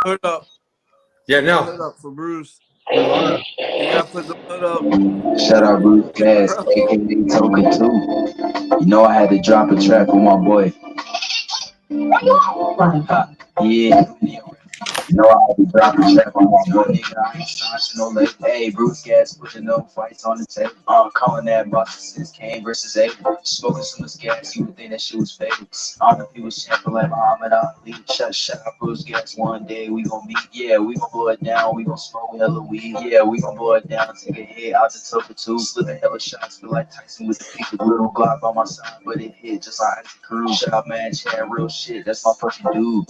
hood up. Yeah, Put no. the hood up for Bruce. You gotta put the hood up. Shout out Bruce Gas, aka Token 2. You know I had to drop a track with my boy. Yeah. You know I had to drop a track on my boy, nigga. I ain't signed to no late. Hey, Bruce Gas pushing no fights on the table. I'm calling that boxing since Kane versus Abel. Smoking so much gas, you would think that shit was fake. I don't know if he was champion like Muhammad Ali. Shut up, Bruce Gas. One day we gon' meet. Yeah, we gon' blow it down. We gon' smoke hella weed. Yeah, we gon' blow it down. Take a hit out the Toker 2. Flipping hella shots. Feel like Tyson with the peak of little Glock on my side, but it hit just like Isaac Cruz. Shut up, man. Chat real shit. That's my fucking dude.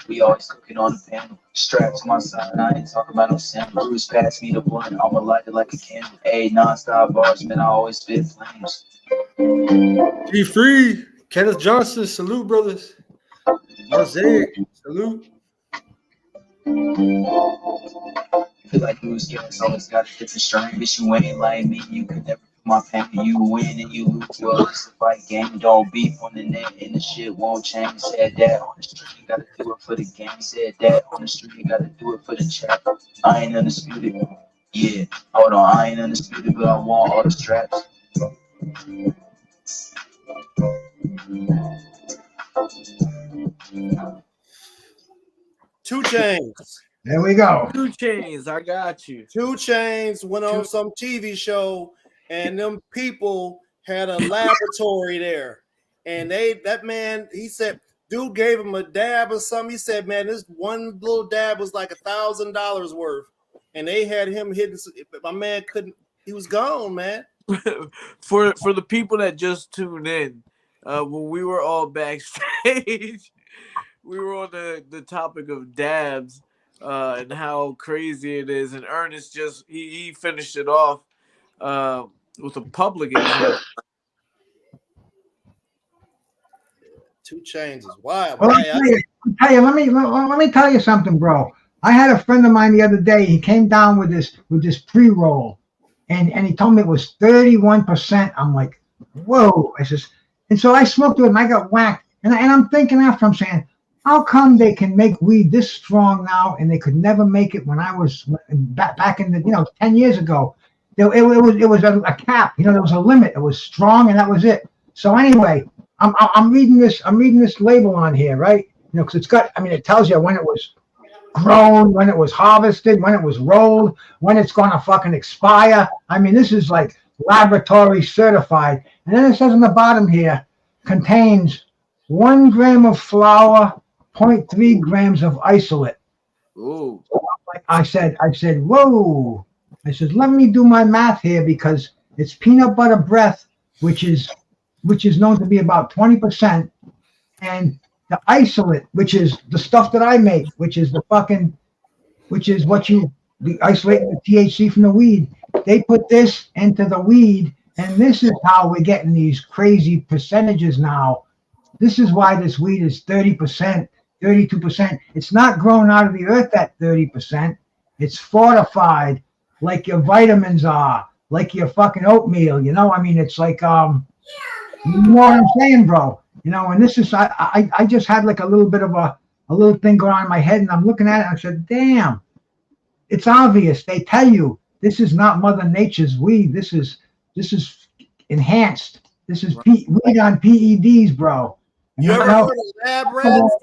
We always cooking on the panel. Strapped to my side, I ain't talking about no sample. Bruce passed me the blunt, I'ma light it like a candle. Ayy, non-stop bars, man, I always spit flames. G Free, Kenneth Johnson, salute, brothers. Mosaic, salute. Feel like Bruce Gas always got a different strain. Bitch, you ain't like me, you could never feel my pain. You win and you lose, well, it's a fight game. Don't beef on the net and the shit won't change. Said that on the street, you gotta do it for the game. Said that on the street, you gotta do it for the chat. I ain't undisputed. Yeah, hold on, I ain't undisputed, but I want all the straps. 2 Chainz. There we go. 2 Chainz, I got you. 2 Chainz went on some TV show, and them people had a laboratory there. And that man, he said, dude gave him a dab or something. He said, man, this one little dab was like $1,000 worth. And they had him hitting, my man couldn't, he was gone, man. For the people that just tuned in, when we were all backstage, we were on the topic of dabs and how crazy it is. And Ernest just he finished it off with a public example. 2 Chainz is wild. Well, let me tell you something, bro. I had a friend of mine the other day. He came down with this pre-roll, and he told me it was 31%. I'm like, whoa! I says, and so I smoked it and I got whacked. And I'm thinking after, I'm saying, how come they can make weed this strong now, and they could never make it when I was back in the 10 years ago? It was a cap. There was a limit. It was strong, and that was it. So anyway, I'm reading this label on here, right? Because it's got. It tells you when it was grown, when it was harvested, when it was rolled, when it's gonna fucking expire. This is like laboratory certified. And then it says on the bottom here, contains 1 gram of flour, 0.3 grams of isolate. Ooh. I said, whoa. I said, let me do my math here, because it's peanut butter breath, which is known to be about 20%, and the isolate, which is the stuff that I make, which is what the isolate the THC from the weed. They put this into the weed, and this is how we're getting these crazy percentages now. This is why this weed is 30%, 32%. It's not grown out of the earth at 30%. It's fortified like your vitamins are, like your fucking oatmeal. It's like you know what I'm saying, bro? And this is I just had like a little bit of a little thing going on in my head, and I'm looking at it and I said, damn, it's obvious. They tell you this is not Mother Nature's weed. This is enhanced. This is weed on PEDs, bro. You ever heard of lab rats?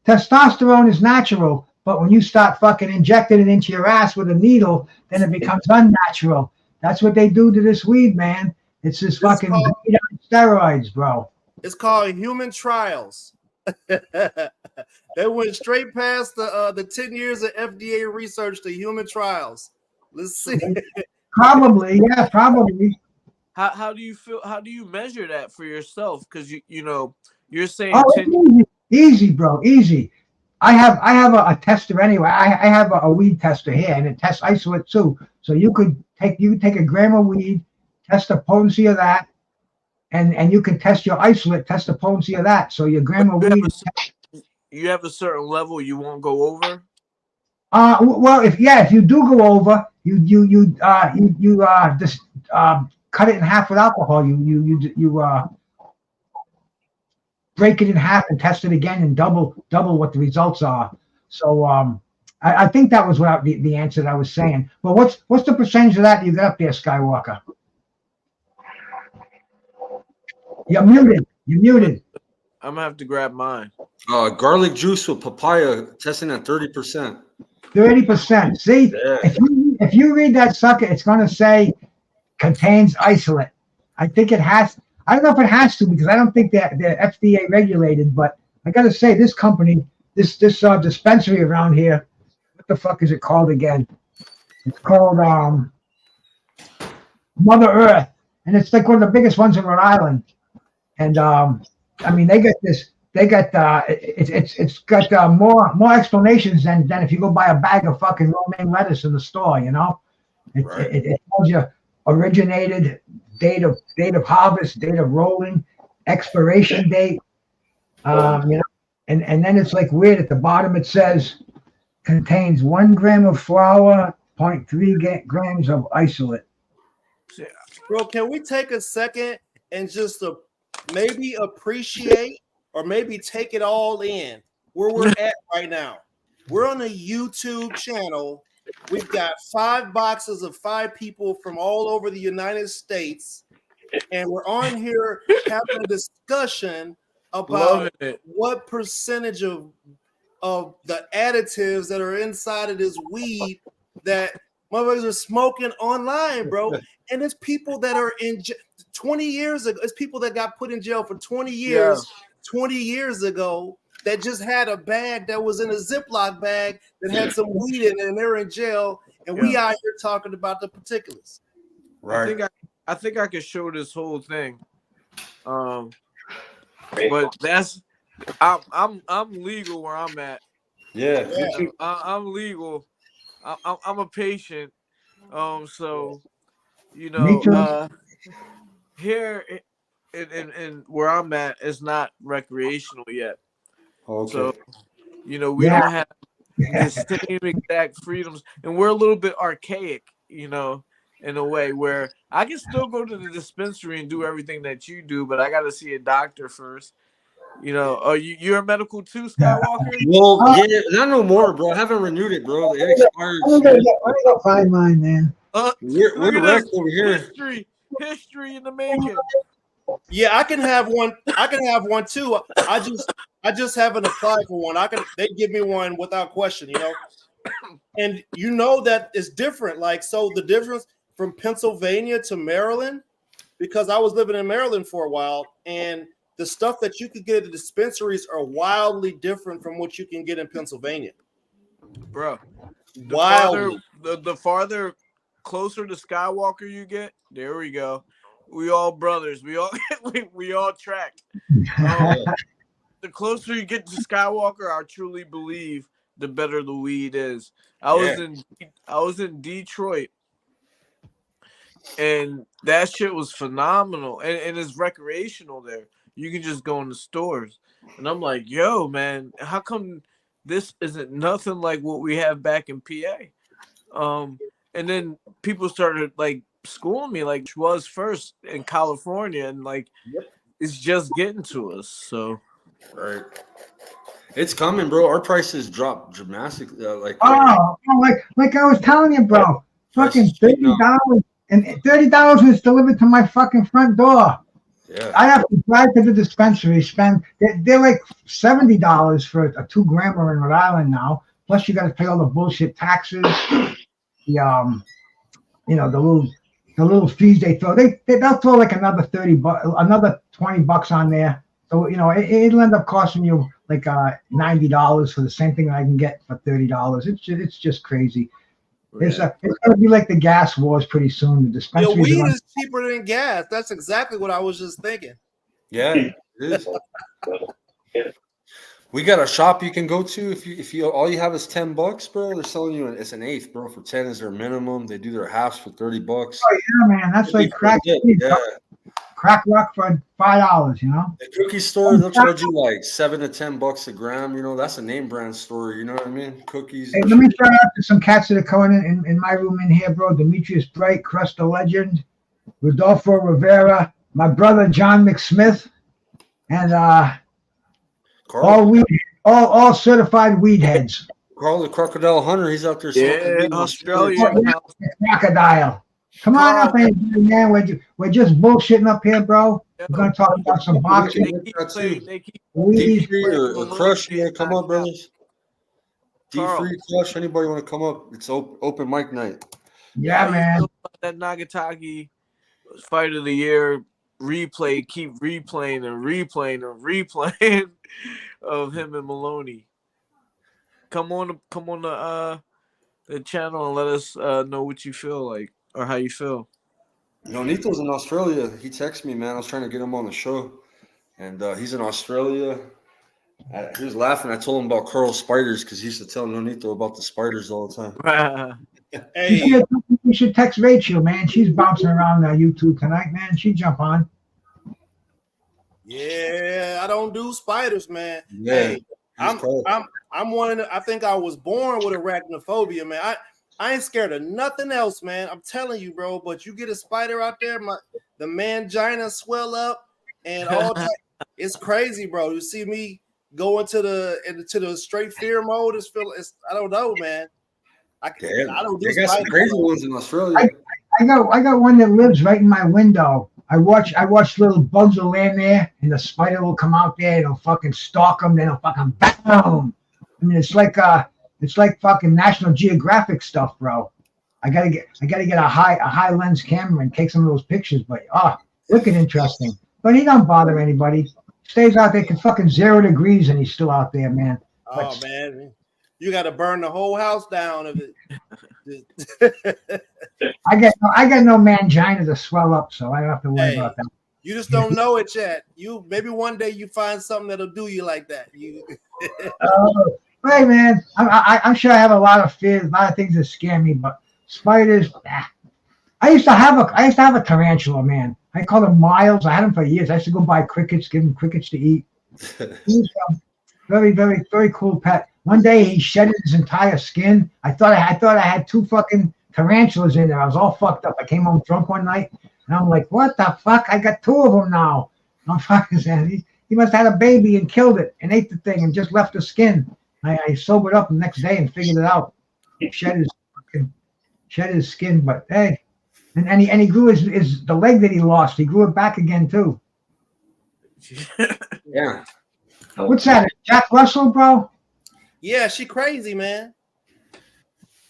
Testosterone is natural, but when you start fucking injecting it into your ass with a needle, then it becomes unnatural. That's what they do to this weed, man. It's this fucking weed on steroids, bro. It's called human trials. They went straight past the 10 years of FDA research to human trials. Let's see. Probably, yeah, probably. How do you feel? How do you measure that for yourself? Because you're saying easy, bro, easy. I have a tester anyway. I have a weed tester here, and it tests isolate too. So you could take a gram of weed, test the potency of that, and you can test your isolate, test the potency of that. So your gram of weed. You have a certain level you won't go over. Well, if you do go over, you just cut it in half with alcohol. You break it in half and test it again and double what the results are. So I think that was what the answer that I was saying. Well, what's the percentage of that you got up there, Skywalker? You're muted. You're muted. I'm gonna have to grab mine. Garlic juice with papaya testing at 30%. 30%. See, Yeah. if you read that sucker, it's going to say contains isolate. I think it has. I don't know if it has to because I don't think they're FDA regulated. But I got to say, this company, this dispensary around here, what the fuck is it called again? It's called Mother Earth, and it's like one of the biggest ones in Rhode Island. And I mean, they got this. They got it's got more explanations than if you go buy a bag of fucking romaine lettuce in the store. You know, it tells you originated, date of harvest, date of rolling, expiration date. You know, and then it's like weird at the bottom. It says contains 1 gram of flour, 0.3 grams of isolate. Bro, can we take a second and just maybe appreciate or maybe take it all in where we're at right now? We're on a YouTube channel. We've got 5 boxes of 5 people from all over the United States, and we're on here having a discussion about what percentage of the additives that are inside of this weed that motherfuckers are smoking online, bro. And it's people that are in 20 years ago. It's people that got put in jail for 20 years. Yeah. 20 years ago that just had a bag that was in a Ziploc bag that had some weed in it, and they're in jail, and we out here talking about the particulars. Right. I think I could show this whole thing. But that's I'm legal where I'm at. Yeah. I'm legal. I'm a patient. So you know, here and where I'm at is not recreational yet. Okay. So, you know, we don't have the same exact freedoms, and we're a little bit archaic, you know, in a way where I can still go to the dispensary and do everything that you do, but I got to see a doctor first. You know, you're a medical too, Skywalker? Well, yeah, not no more, bro. I haven't renewed it, bro. It expired. Let me go find mine, man. We're wrecked over here. History in the making. Yeah, I can have one. I can have one too. I just haven't applied for one. They give me one without question, you know. And you know that it's different. Like, so the difference from Pennsylvania to Maryland, because I was living in Maryland for a while, and the stuff that you could get at the dispensaries are wildly different from what you can get in Pennsylvania. Bro, the farther closer to Skywalker you get, there we go. We all brothers. We all track. The closer you get to Skywalker, I truly believe the better the weed is. I was in Detroit, and that shit was phenomenal. And it's recreational there. You can just go in the stores. And I'm like, yo, man, how come this isn't nothing like what we have back in PA? And then people started like schooling me like it was first in California, and like it's just getting to us. So right, it's coming, bro. Our prices dropped dramatically. Like I was telling you, bro, fucking $30 and $30 was delivered to my fucking front door. Yeah, I have to drive to the dispensary. They're like $70 for a 2 grammer in Rhode Island now. Plus, you got to pay all the bullshit taxes. The little fees they throw. They'll throw like another another $20 on there. So you know it'll end up costing you like $90 for the same thing that I can get for $30. It's just crazy. Yeah. It's gonna be like the gas wars pretty soon. The dispensaries. Weed is cheaper than gas. That's exactly what I was just thinking. Yeah, it is. We got a shop you can go to if you all you have is $10, bro. They're selling you it's an eighth, bro. For 10 is their minimum. They do their halves for $30. Oh yeah, man, that's like crack. Crack rock for $5, you know. The cookie store, they'll charge you like $7 to $10 a gram. You know, that's a name brand store. You know what I mean? Cookies. Hey, let me shout out to some cats that are coming in my room in here, bro. Demetrius Bright, Crust the Legend, Rodolfo Rivera, my brother John McSmith, and all certified weed heads. Carl the Crocodile Hunter, he's out there smoking Yeah, weed in Australia. Crocodile. Come on Carl, up, man. We're just bullshitting up here, bro. We're gonna talk about some they boxing. keep playing. They keep Please, D3 or Malone Crush, you getting want to come up, knocked out. brothers? Carl, D3, Crush, anybody want to come up? It's open mic night. yeah, how you man. feel about that Nagataki Fight of the Year replay? Keep replaying and replaying and replaying of him and Maloney. Come on the channel and let us know what you feel like or how you feel. Nonito's in Australia. He texted me, man. I was trying to get him on the show, and he's in Australia. He was laughing. I told him about Carl's spiders because he used to tell Nonito about the spiders all the time. Hey, You should text Rachel, man. She's bouncing around YouTube tonight, man. She jump on. yeah, I don't do spiders, man. Yeah, Hey, I'm one. I think I was born with arachnophobia, man. I ain't scared of nothing else, man. I'm telling you, bro. But you get a spider out there, the mangina swell up and all that. It's crazy, bro. You see me go into the straight fear mode. I don't know, man. I don't do they got some spiders. crazy ones in Australia. I got one that lives right in my window. I watch little bugs will land there, and the spider will come out there. It'll fucking stalk them. Then it'll fucking boom. I mean, it's like fucking National Geographic stuff, bro. I gotta get a high lens camera and take some of those pictures. But looking interesting. But he don't bother anybody. Stays out there to fucking 0 degrees, and he's still out there, man. Oh man, you got to burn the whole house down of it. I got no mangina to swell up, so I don't have to worry about that. You just don't know it yet. Maybe one day you find something that'll do you like that. Hey man, I'm sure I have a lot of fears, a lot of things that scare me, but spiders. I used to have a tarantula, man. I called him Miles. I had him for years. I used to go buy crickets, give him crickets to eat. He was a very, very, very cool pet. One day he shedded his entire skin. I thought I had 2 fucking tarantulas in there. I was all fucked up. I came home drunk one night, and I'm like, "What the fuck? I got 2 of them now." I'm fucking saying he must have had a baby and killed it and ate the thing and just left the skin. I sobered up the next day and figured it out. He shed his skin, but hey, and he grew his the leg that he lost. He grew it back again too. Yeah. What's that? Jack Russell, bro? Yeah, she crazy, man.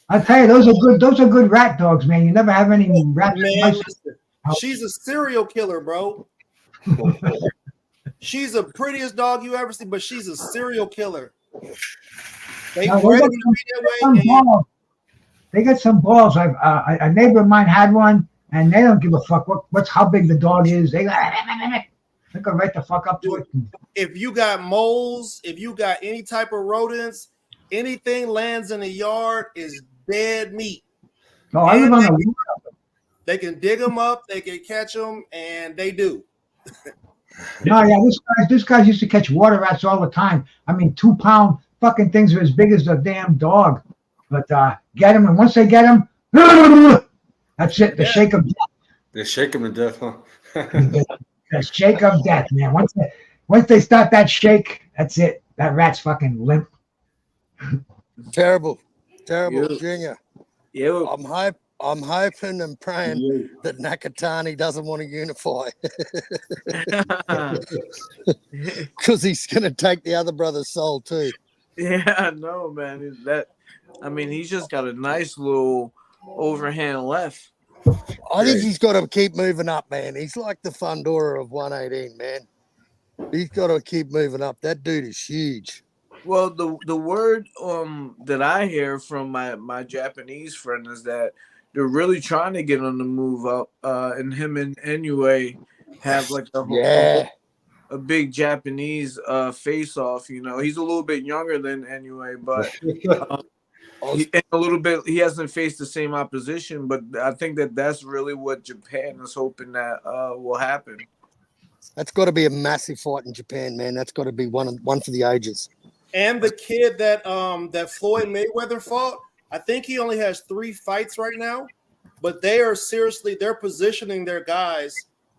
I tell you, those are good rat dogs, man. You never have any rat Man, dogs. she's a serial killer, bro. She's the prettiest dog you ever see, but she's a serial killer. They got some balls. A neighbor of mine had one, and they don't give a fuck what's how big the dog is. They go right the fuck up to it. If you got moles, if you got any type of rodents, anything lands in the yard is dead meat. Oh, I live on the. They can dig them up, they can catch them, and they do. No, yeah, this guy used to catch water rats all the time. I mean, 2-pound fucking things are as big as a damn dog. But get them, and once they get them, that's it. The shake of death. They shake them to death, huh? The shake of death, man. Once they start that shake, that's it. That rat's fucking limp. Terrible, Junior. Yeah, I'm hoping and praying that Nakatani doesn't want to unify because he's going to take the other brother's soul too. Yeah, I know, man. He's just got a nice little overhand left. I think he's got to keep moving up, man. He's like the Fundora of 118, man. He's got to keep moving up. That dude is huge. Well, the word that I hear from my Japanese friend is that they're really trying to get him to move up, and him and Inoue have like a big Japanese face off. You know, he's a little bit younger than Inoue, but he hasn't faced the same opposition. But I think that's really what Japan is hoping that will happen. That's got to be a massive fight in Japan, man. That's got to be one for the ages. And the kid that Floyd Mayweather fought, I think he only has 3 fights right now, but they're positioning their guys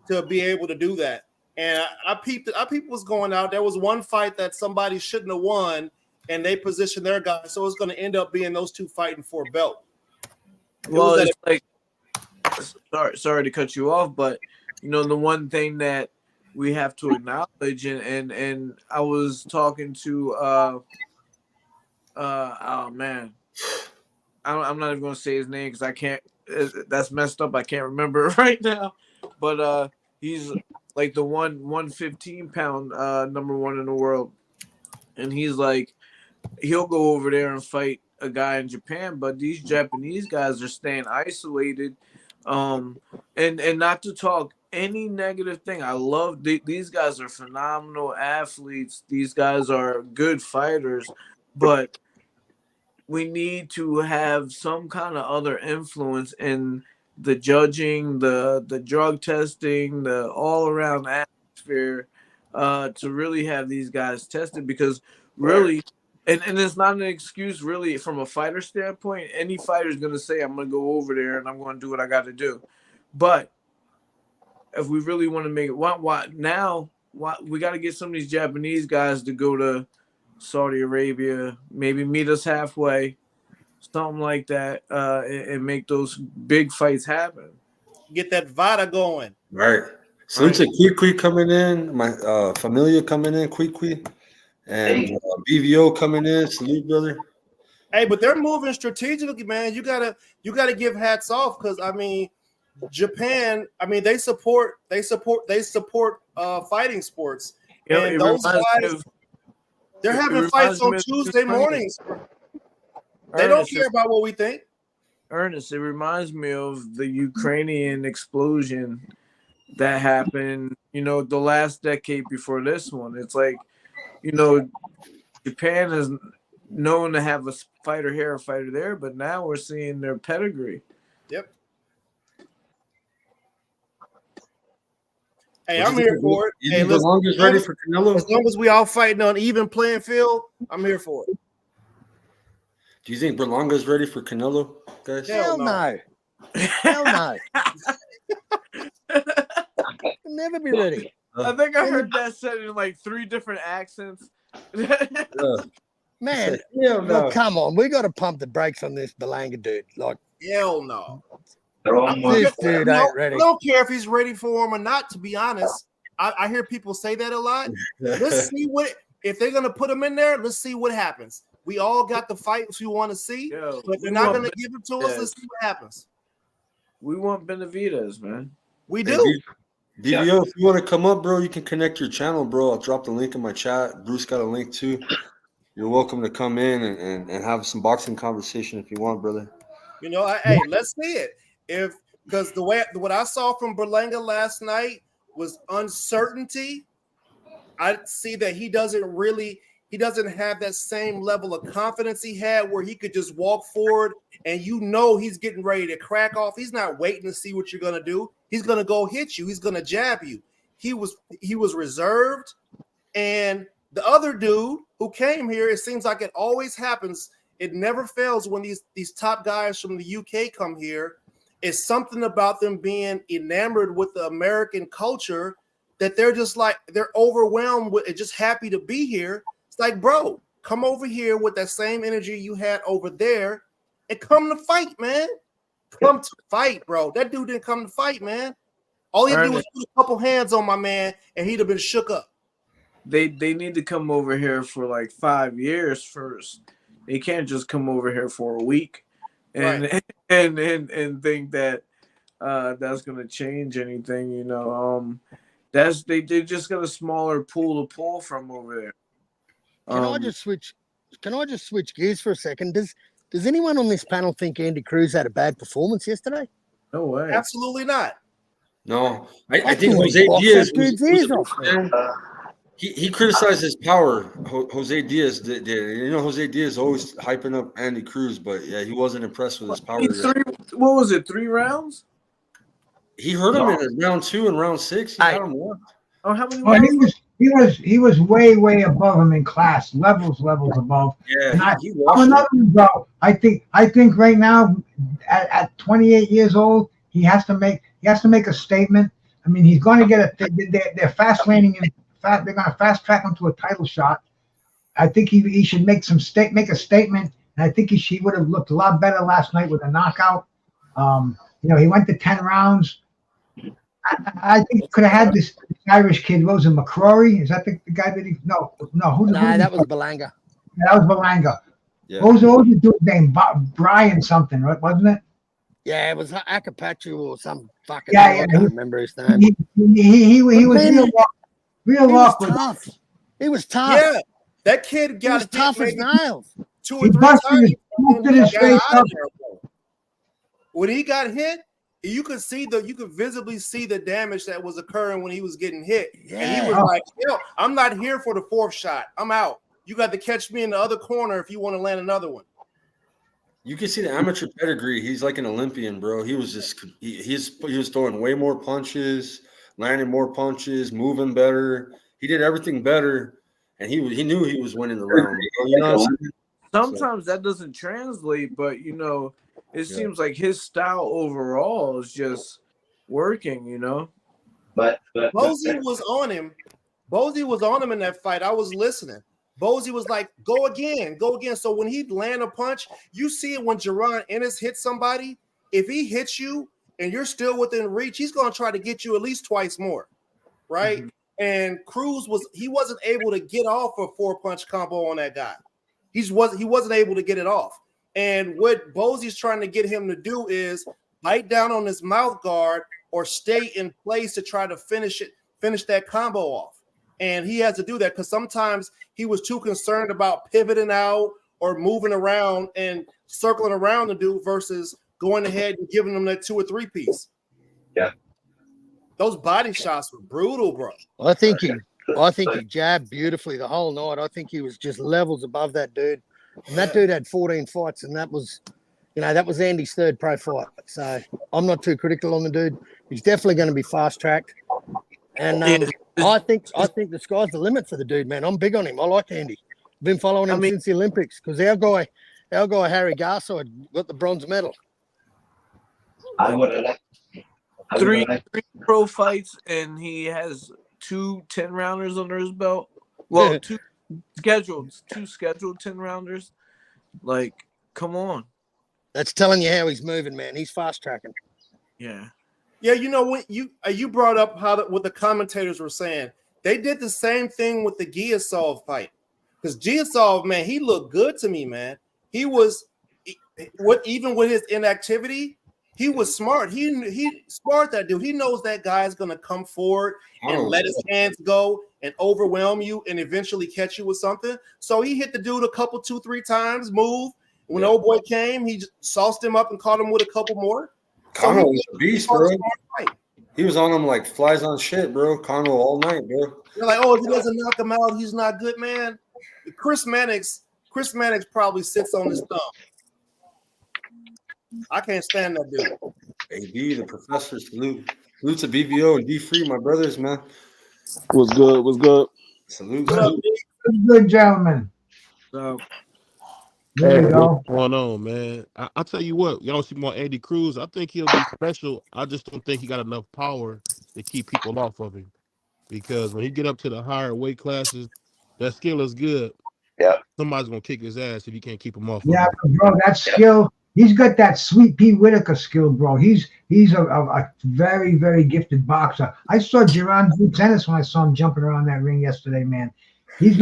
to be able to do that. And I peeped what's going out. There was one fight that somebody shouldn't have won, and they position their guys. So it's going to end up being those two fighting for a belt. Well, it's like, sorry to cut you off, but the one thing that we have to acknowledge, and I was talking to oh man, I'm not even gonna say his name because I can't. That's messed up. I can't remember it right now. But he's like the 115-pound number one in the world, and he's like, he'll go over there and fight a guy in Japan, but these Japanese guys are staying isolated. And not to talk any negative thing. I love these guys are phenomenal athletes. These guys are good fighters, but we need to have some kind of other influence in the judging, the drug testing, the all around atmosphere to really have these guys tested, because really, and it's not an excuse really from a fighter standpoint. Any fighter is going to say, I'm going to go over there and I'm going to do what I got to do. But if we really want to make it, why we got to get some of these Japanese guys to go to Saudi Arabia, maybe meet us halfway, something like that, and make those big fights happen. Get that Vada going. Right. Salute to Kwee coming in, my Familia coming in, Kwee, and BVO coming in. Salute, brother. Hey, but they're moving strategically, man. You gotta give hats off, because I mean, Japan, I mean, they support fighting sports, and those guys, they're having fights on Tuesday mornings. They don't care about what we think. Earnest, it reminds me of the Ukrainian explosion that happened, the last decade before this one. It's like, Japan is known to have a fighter here, a fighter there, but now we're seeing their pedigree. Yep. Hey, I'm here for it. Hey, as long as ready for Canelo. As long as we all fighting on even playing field, I'm here for it. Do you think Berlanga's ready for Canelo, guys? Hell no. Hell no. Never be ready. I think I heard that said in like 3 different accents. Man, well, come on. We got to pump the brakes on this Berlanga dude. Like, hell no. This dude ain't ready. I don't care if he's ready for him or not, to be honest. I hear people say that a lot. Let's see if they're going to put him in there, let's see what happens. We all got the fights we want to see, but if they're not going to give it to us, let's see what happens. We want Benavidez, man. We do. DVO, if you want to come up, bro, you can connect your channel, bro. I'll drop the link in my chat. Bruce got a link too. You're welcome to come in and have some boxing conversation if you want, brother. Hey, let's see it. Because what I saw from Berlanga last night was uncertainty. I see that he doesn't have that same level of confidence he had where he could just walk forward and he's getting ready to crack off. He's not waiting to see what you're going to do. He's going to go hit you. He's going to jab you. He was reserved. And the other dude who came here, it seems like it always happens. It never fails when these top guys from the UK come here. It's something about them being enamored with the American culture that they're just like, they're overwhelmed with it, just happy to be here. It's like, bro, come over here with that same energy you had over there and come to fight, man. Come to fight, bro. That dude didn't come to fight, man. All he had to do was put a couple hands on my man and he'd have been shook up. They need to come over here for like 5 years first. They can't just come over here for a week and Right. and think that that's gonna change anything. They just got a smaller pool to pull from over there. Can I just switch gears for a second? Does anyone on this panel think Andy Cruz had a bad performance yesterday? No way. Absolutely not. No, I think Jose Diaz was he criticized his power. Jose Diaz did. Jose Diaz always hyping up Andy Cruz, but yeah, he wasn't impressed with his power. What was it? 3 rounds? He hurt him in round 2 and round 6. He had him won. Oh, how many? He was way above him in class, levels above. Yeah, And he I'm another one, bro. I think right now, at 28 years old, he has to make a statement. I mean, he's going to get they're fast landing him. They're going to fast track him to a title shot. I think he should make make a statement, and I think he would have looked a lot better last night with a knockout. He went to 10 rounds. I think he could have had this Irish kid, Rosa McCrory. Is that the guy that he? No. That was Belanga. That was Belanga. Yeah. What was the dude's name? Brian something, right? Wasn't it? Yeah, it was Akapachu or some fucking. Yeah, I can't remember his name. He was real awkward. Tough. He was tough. Yeah, that kid got hit tough as maybe nails. 2 or He 3 busted times. his face up. When he got hit, you could visibly see the damage that was occurring when he was getting hit. Yeah. And he was like, "Yo, I'm not here for the 4th shot. I'm out. You got to catch me in the other corner if you want to land another one." You can see the amateur pedigree. He's like an Olympian, bro. He was just he was throwing way more punches, landing more punches, moving better. He did everything better, and he knew he was winning the round. You know what I'm saying? Sometimes that doesn't translate, but it seems like his style overall is just working. But Bozy was on him. Bozy was on him in that fight. I was listening. Bozy was like, go again. So when he land a punch, you see it when Jaron Ennis hits somebody. If he hits you and you're still within reach, he's going to try to get you at least twice more, right? Mm-hmm. And Cruz wasn't able to get off a 4-punch combo on that guy. He wasn't able to get it off. And what Bozy's trying to get him to do is bite down on his mouth guard or stay in place to try to finish that combo off. And he has to do that because sometimes he was too concerned about pivoting out or moving around and circling around the dude versus going ahead and giving him that 2 or 3 piece. Yeah. Those body shots were brutal, bro. I think he jabbed beautifully the whole night. I think he was just levels above that dude. And that dude had 14 fights, and that was Andy's 3rd pro fight. So I'm not too critical on the dude. He's definitely going to be fast-tracked. And I think the sky's the limit for the dude, man. I'm big on him. I like Andy. I've been following him since the Olympics because our guy Harry Garside got the bronze medal. I would have three pro fights, and he has 2 10-rounders under his belt. Well, 2 scheduled 10-rounders. Like, come on. That's telling you how he's moving, man. He's fast-tracking. Yeah. Yeah, when you brought up what the commentators were saying. They did the same thing with the Giasov fight. Because Giasov, man, he looked good to me, man. He was even with his inactivity, he was smart. He smart, that dude. He knows that guy's gonna come forward and let his hands go and overwhelm you and eventually catch you with something. So he hit the dude a couple, 2, 3 times, move. When old boy came, he just sauced him up and caught him with a couple more. Conor was a beast, bro. He was on him like flies on shit, bro. Conor all night, bro. They're like, oh, if he doesn't knock him out, he's not good, man. Chris Mannix probably sits on his thumb. I can't stand that dude. AB, the professor, salute. Salute to BVO and D-Free, my brothers, man. What's good? Salute. Good gentlemen. So, there you go. What's going on, man? I'll tell you what, y'all see more Andy Cruz. I think he'll be special. I just don't think he got enough power to keep people off of him. Because when he get up to the higher weight classes, that skill is good. Yeah. Somebody's going to kick his ass if you can't keep him off. Yeah, of him. bro, that skill, he's got that Sweet Pea Whitaker skill, bro. He's a very, very gifted boxer. I saw Jaron Tennis when I saw him jumping around that ring yesterday, man. He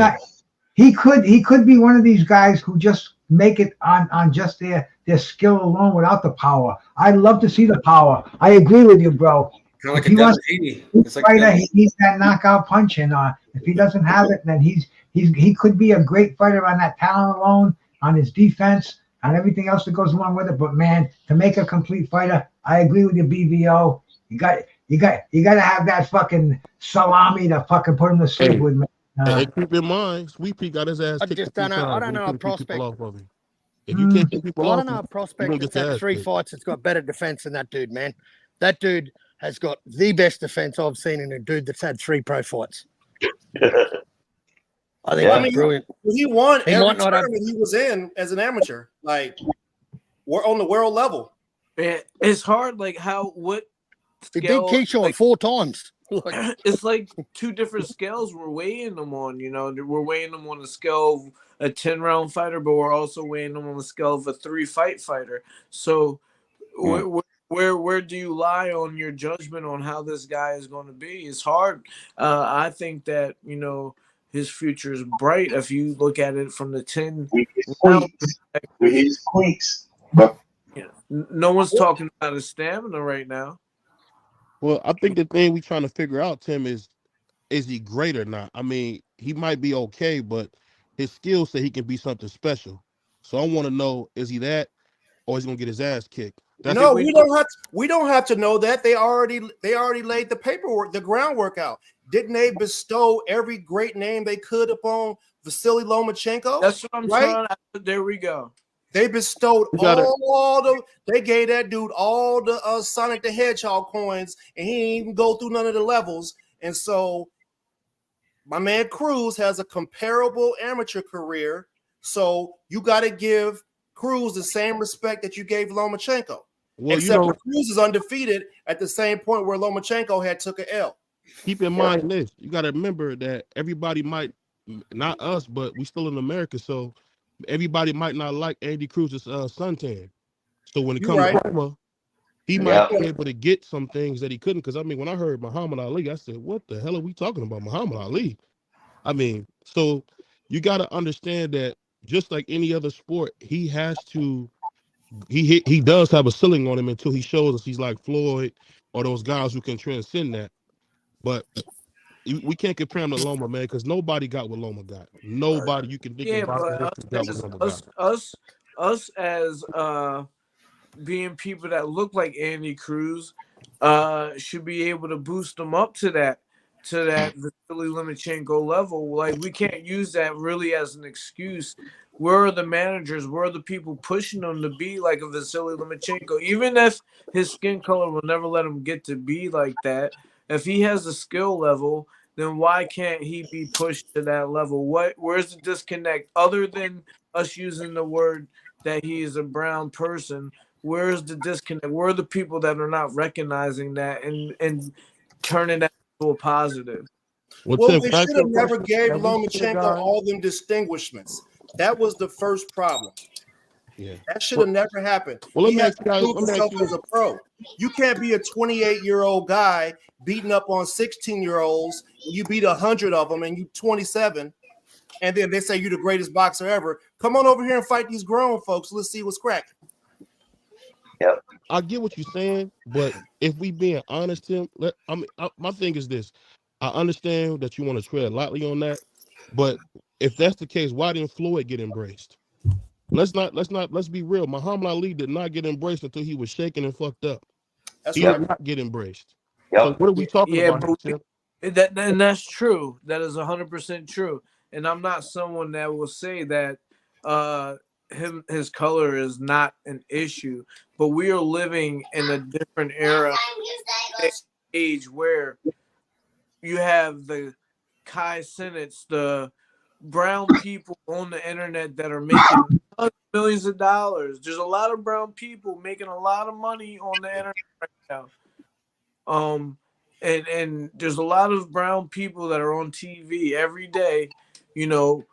could be one of these guys who just make it on just their skill alone without the power. I'd love to see the power. I agree with you, bro. Kind of like a Devin Haney. It's like fighter, he needs that knockout punch, and if he doesn't have it, then he could be a great fighter on that talent alone, on his defense, on everything else that goes along with it. But man, to make a complete fighter, I agree with you, BVO. You got to have that fucking salami to fucking put him to sleep with, man. And keep in mind, Sweet Pea got his ass kicked. I don't know a prospect. If you can't keep people off, I don't know a prospect that's had 3 fights that's got better defense than that dude, man. That dude has got the best defense I've seen in a dude that's had 3 pro fights. I think that's brilliant. He won every tournament he was in as an amateur. Like, we're on the world level. It's hard, like what he beat Keyshawn 4 times. Like, it's like two different scales we're weighing them on. You know, we're weighing them on the scale of a 10-round fighter, but we're also weighing them on the scale of a 3-fight fighter. So where do you lie on your judgment on how this guy is going to be? It's hard. I think that, you know, his future is bright if you look at it from the 10 With his round tweaks. With perspective. his tweaks. But You know, no one's talking about his stamina right now. Well, I think the thing we trying to figure out, Tim, is he great or not? I mean, he might be okay, but his skills say he can be something special. So I want to know, is he that, or is he gonna get his ass kicked? That's Did No, we we know? don't have to know that. They already laid the paperwork, the groundwork out. Didn't they bestow every great name they could upon Vasily Lomachenko? That's what I'm Right? trying to. There we go. They bestowed you gotta. they gave that dude all the Sonic the Hedgehog coins, and he didn't even go through none of the levels. And so my man Cruz has a comparable amateur career. So you got to give Cruz the same respect that you gave Lomachenko. Well, Except for Cruz is undefeated at the same point where Lomachenko had took an L. keep in mind this. You got to remember that everybody might, not us, but we still in America, so everybody might not like Andy Cruz's suntan. So when it You comes right. to Roma, he might be able to get some things that he couldn't. Because I mean, when I heard Muhammad Ali, I said, "What the hell are we talking about, Muhammad Ali?" I mean, so you got to understand that just like any other sport, he has to. He does have a ceiling on him until he shows us he's like Floyd or those guys who can transcend that. But we can't compare him to Loma, man, because nobody got what Loma got. Nobody you can think Yeah, of boxing but history got what Loma got. us as being people that look like Andy Cruz should be able to boost them up to that Vasily Lomachenko level. Like, we can't use that really as an excuse. Where are the managers? Where are the people pushing him to be like a Vasily Lomachenko? Even if his skin color will never let him get to be like that, if he has a skill level, then why can't he be pushed to that level? Where's the disconnect other than us using the word that he is a brown person? Where's the disconnect? Where are the people that are not recognizing that and turning that into a positive? Well, Well, Tim, they can I ask should you have a never question? gave Have we seen a Lomachenko guy? all them distinguishments. That was the first problem. Yeah. That should have never happened. Well, let He me has ask you to guys. prove Let me ask himself you as this. a pro. You can't be a 28-year-old guy beating up on 16-year-olds. You beat 100 of them, and you 27, and then they say you're the greatest boxer ever. Come on over here and fight these grown folks. Let's see what's cracking. I get what you're saying, but if we being honest, Tim, my thing is this: I understand that you want to tread lightly on that, but if that's the case, why didn't Floyd get embraced? Let's be real. Muhammad Ali did not get embraced until he was shaken and fucked up. That's He right. did not get embraced. So what are we talking Yeah, about but here, Tim? and that's true. That is 100% true. And I'm not someone that will say that his color is not an issue, but we are living in a different era, age where you have the Kai Cenats, the brown people on the internet that are making millions of dollars. There's a lot of brown people making a lot of money on the internet right now. And there's a lot of brown people that are on TV every day. You know,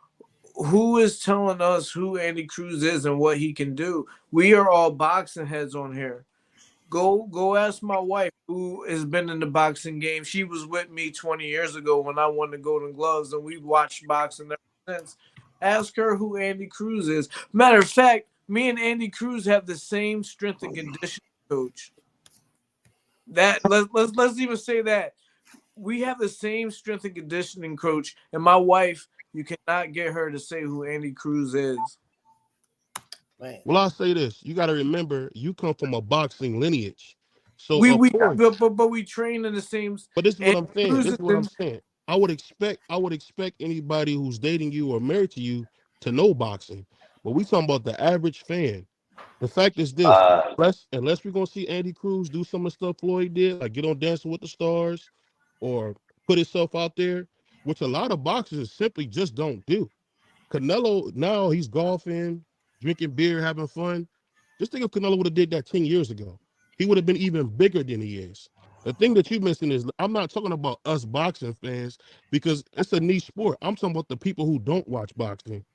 who is telling us who Andy Cruz is and what he can do? We are all boxing heads on here. Go ask my wife, who has been in the boxing game. She was with me 20 years ago when I won the Golden Gloves, and we've watched boxing ever since. Ask her who Andy Cruz is. Matter of fact, me and Andy Cruz have the same strength and conditioning coach. That let's even say that we have the same strength and conditioning coach, and my wife, you cannot get her to say who Andy Cruz is. Man. Well, I'll say this: you got to remember, you come from a boxing lineage, so We of course. but we train in the same. But this is what Andy I'm saying. Cruz This is is what I'm saying. I would expect anybody who's dating you or married to you to know boxing. But we talking about the average fan. The fact is this: unless we're gonna see Andy Cruz do some of the stuff Floyd did, like get on Dancing with the Stars, or put himself out there, which a lot of boxers simply just don't do. Canelo now he's golfing, drinking beer, having fun. Just think if Canelo would have did that 10 years ago, he would have been even bigger than he is. The thing that you mentioned is I'm not talking about us boxing fans because it's a niche sport. I'm talking about the people who don't watch boxing.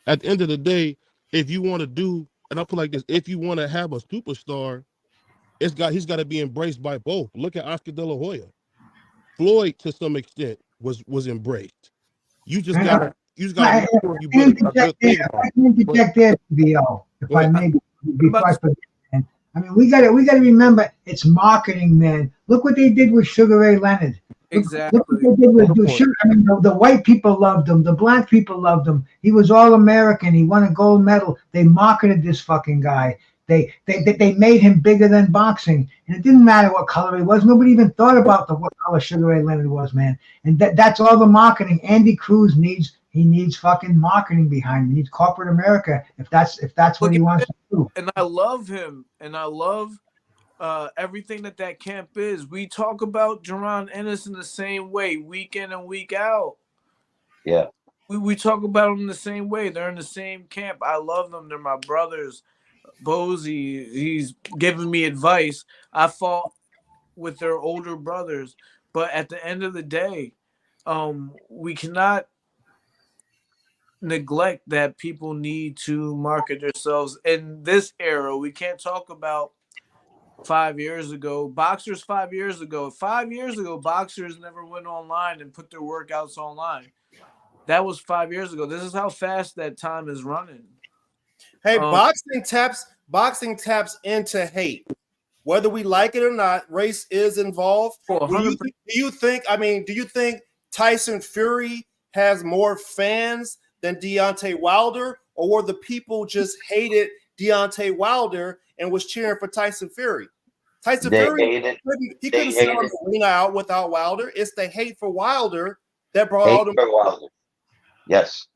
At the end of the day, if you want to do, and I put like this, if you want to have a superstar, he's got to be embraced by both. Look at Oscar De La Hoya. Floyd, to some extent, was embraced. You just gotta I make sure you can put a good interject there. thing I on. can interject there, VO, if I may, before I about forget. Man. I mean, we gotta remember it's marketing, man. Look what they did with Sugar Ray Leonard. Look what exactly. they did with Good point. Sugar. I mean, the white people loved him. The black people loved him. He was all American. He won a gold medal. They marketed this fucking guy. They made him bigger than boxing, and it didn't matter what color he was. Nobody even thought about what color Sugar Ray Leonard was, man. And that's all the marketing. Andy Cruz needs fucking marketing behind him. He needs corporate America if that's what Look he at wants it, to do. and I love him, and I love everything that camp is. We talk about Jerron Ennis in the same way, week in and week out. Yeah. We talk about them the same way. They're in the same camp. I love them. They're my brothers. Bozy, he's giving me advice. I fought with their older brothers, but at the end of the day, we cannot neglect that people need to market themselves in this era. We can't talk about 5 years ago. Boxers 5 years ago. 5 years ago, boxers never went online and put their workouts online. That was 5 years ago. This is how fast that time is running. Hey, boxing taps into hate. Whether we like it or not, race is involved. Oh, Do you think Tyson Fury has more fans than Deontay Wilder, or were the people just hated Deontay Wilder and was cheering for Tyson Fury? Tyson Fury couldn't sell the arena out without Wilder. It's the hate for Wilder that brought all them. Wilder. Yes.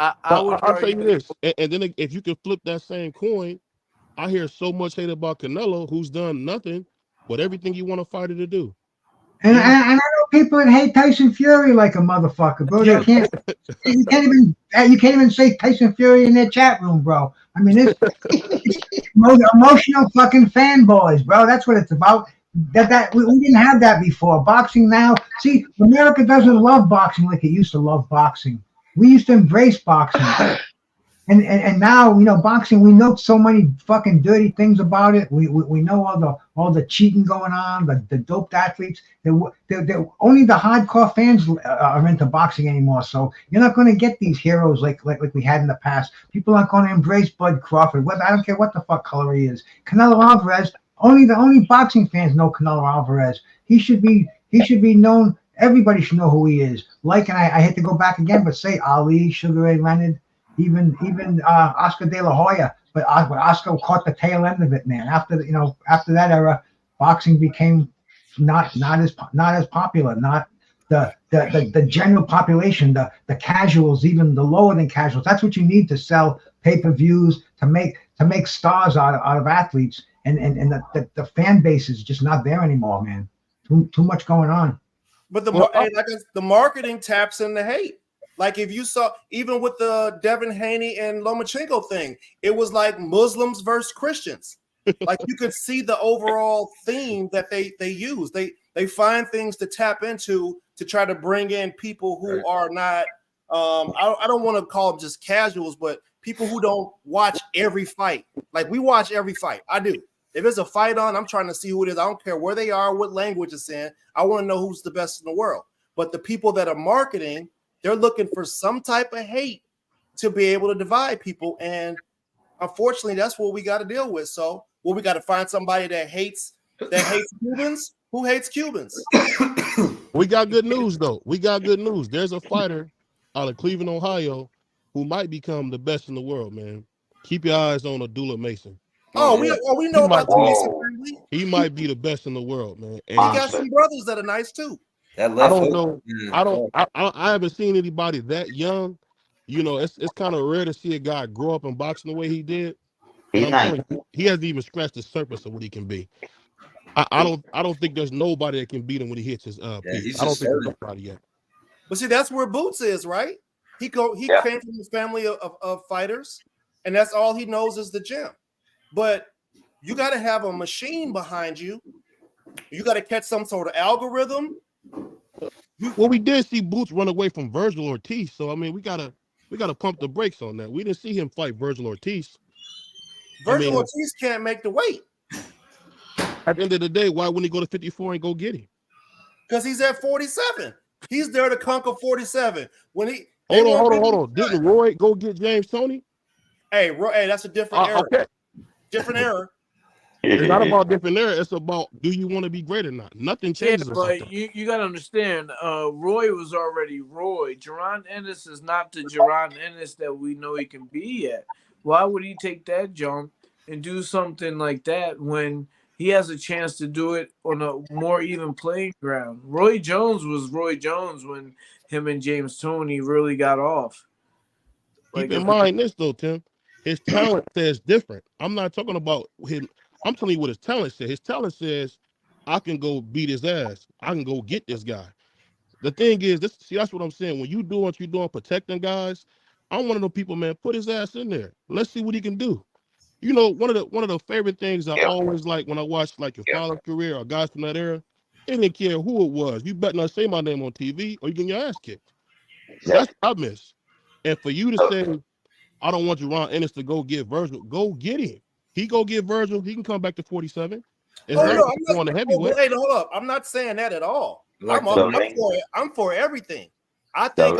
I'll tell you this, and then if you can flip that same coin, I hear so much hate about Canelo, who's done nothing but everything you want a fighter to do. And I know people that hate Tyson Fury like a motherfucker, bro. They can't. You can't even say Tyson Fury in their chat room, bro. I mean, it's emotional fucking fanboys, bro. That's what it's about. We didn't have that before. Boxing now. See, America doesn't love boxing like it used to love boxing. We used to embrace boxing. And now, boxing, we know so many fucking dirty things about it. We know all the cheating going on, the doped athletes. They're only the hardcore fans are into boxing anymore. So you're not going to get these heroes like we had in the past. People aren't going to embrace Bud Crawford. I don't care what the fuck color he is. Canelo Alvarez, only boxing fans know Canelo Alvarez. He should be known. Everybody should know who he is. And I hate to go back again, but say Ali, Sugar Ray Leonard, even Oscar De La Hoya, but Oscar caught the tail end of it, man. After that era, boxing became not as popular. Not the general population, the casuals, even the lower than casuals. That's what you need to sell pay-per-views to make stars out of athletes, and the fan base is just not there anymore, man. Too much going on. But the marketing taps in the hate. Like if you saw, even with the Devin Haney and Lomachenko thing, it was like Muslims versus Christians. Like you could see the overall theme that they use. They find things to tap into to try to bring in people who are not. I don't want to call them just casuals, but people who don't watch every fight. Like we watch every fight. I do. If there's a fight on, I'm trying to see who it is. I don't care where they are, what language it's in. I want to know who's the best in the world. But the people that are marketing, they're looking for some type of hate to be able to divide people. And unfortunately, that's what we got to deal with. So we got to find somebody that hates Cubans. Who hates Cubans? We got good news, though. There's a fighter out of Cleveland, Ohio, who might become the best in the world, man. Keep your eyes on Abdullah Mason. We know about the Mason family. He might be the best in the world, man. And he got some brothers that are nice too. I don't know. I haven't seen anybody that young. It's kind of rare to see a guy grow up and boxing the way he did. He hasn't even scratched the surface of what he can be. I don't think there's nobody that can beat him when he hits his peak. I don't think there's nobody yet. But see, that's where Boots is, right? He came from a family of fighters, and that's all he knows is the gym. But you got to have a machine behind you You got to catch some sort of algorithm. Well, we did see Boots run away from Virgil Ortiz, so I mean, we gotta pump the brakes on that. We didn't see him fight Virgil Ortiz. Virgil Ortiz can't make the weight. At the end of the day, why wouldn't he go to 54 and go get him? Because he's at 47. He's there to conquer 47. When he hold on. Didn't Roy go get James Toney? Hey, that's a different era. Okay. Different era. It's not about different era. It's about, do you want to be great or not? Nothing changes. Yeah, but you got to understand, Roy was already Roy. Jaron Ennis is not the Jaron Ennis that we know he can be yet. Why would he take that jump and do something like that when he has a chance to do it on a more even playing ground? Roy Jones was Roy Jones when him and James Toney really got off. Keep in mind this, though, Tim. His talent says different. I'm not talking about him. I'm telling you what his talent says. His talent says, I can go beat his ass. I can go get this guy. The thing is, that's what I'm saying. When you do what you're doing, protecting guys, I'm one of those people, man, put his ass in there. Let's see what he can do. You know, one of the favorite things I always like when I watch like your father's career or guys from that era, they didn't care who it was. You better not say my name on TV or you're getting your ass kicked. That's what I miss. And for you to say, I don't want Jaron Ennis to go get Virgil, go get him. He go get Virgil, he can come back to 47. On the heavyweight. Hey, hold up. I'm not saying that at all. I'm for everything. I think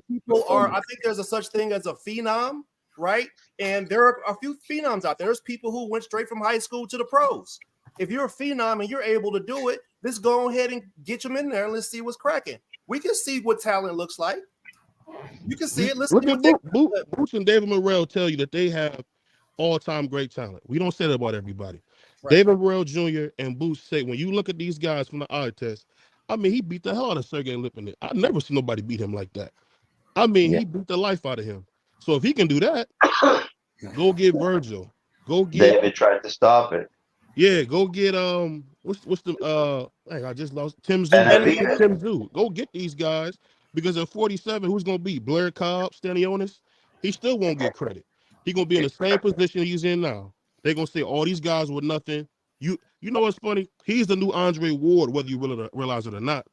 people are. I think there's a such thing as a phenom, right? And there are a few phenoms out there. There's people who went straight from high school to the pros. If you're a phenom and you're able to do it, let's go ahead and get them in there and let's see what's cracking. We can see what talent looks like. You can see it. Let's look at Boots and David Morrell tell you that they have all-time great talent. We don't say that about everybody. Right. David Morrell Jr. and Boots say, when you look at these guys from the eye test, I mean, he beat the hell out of Sergey Lipinets. I never seen nobody beat him like that. I mean, he beat the life out of him. So if he can do that, go get Virgil. Go get David tried to stop it. Yeah, go get what's the I just lost Tim Zoo. Go get these guys because at 47, who's gonna be Blair Cobb, Stanionis? He still won't get credit. He's gonna be in the same position he's in now. They're gonna say all these guys with nothing. You know what's funny? He's the new Andre Ward, whether you realize it or not.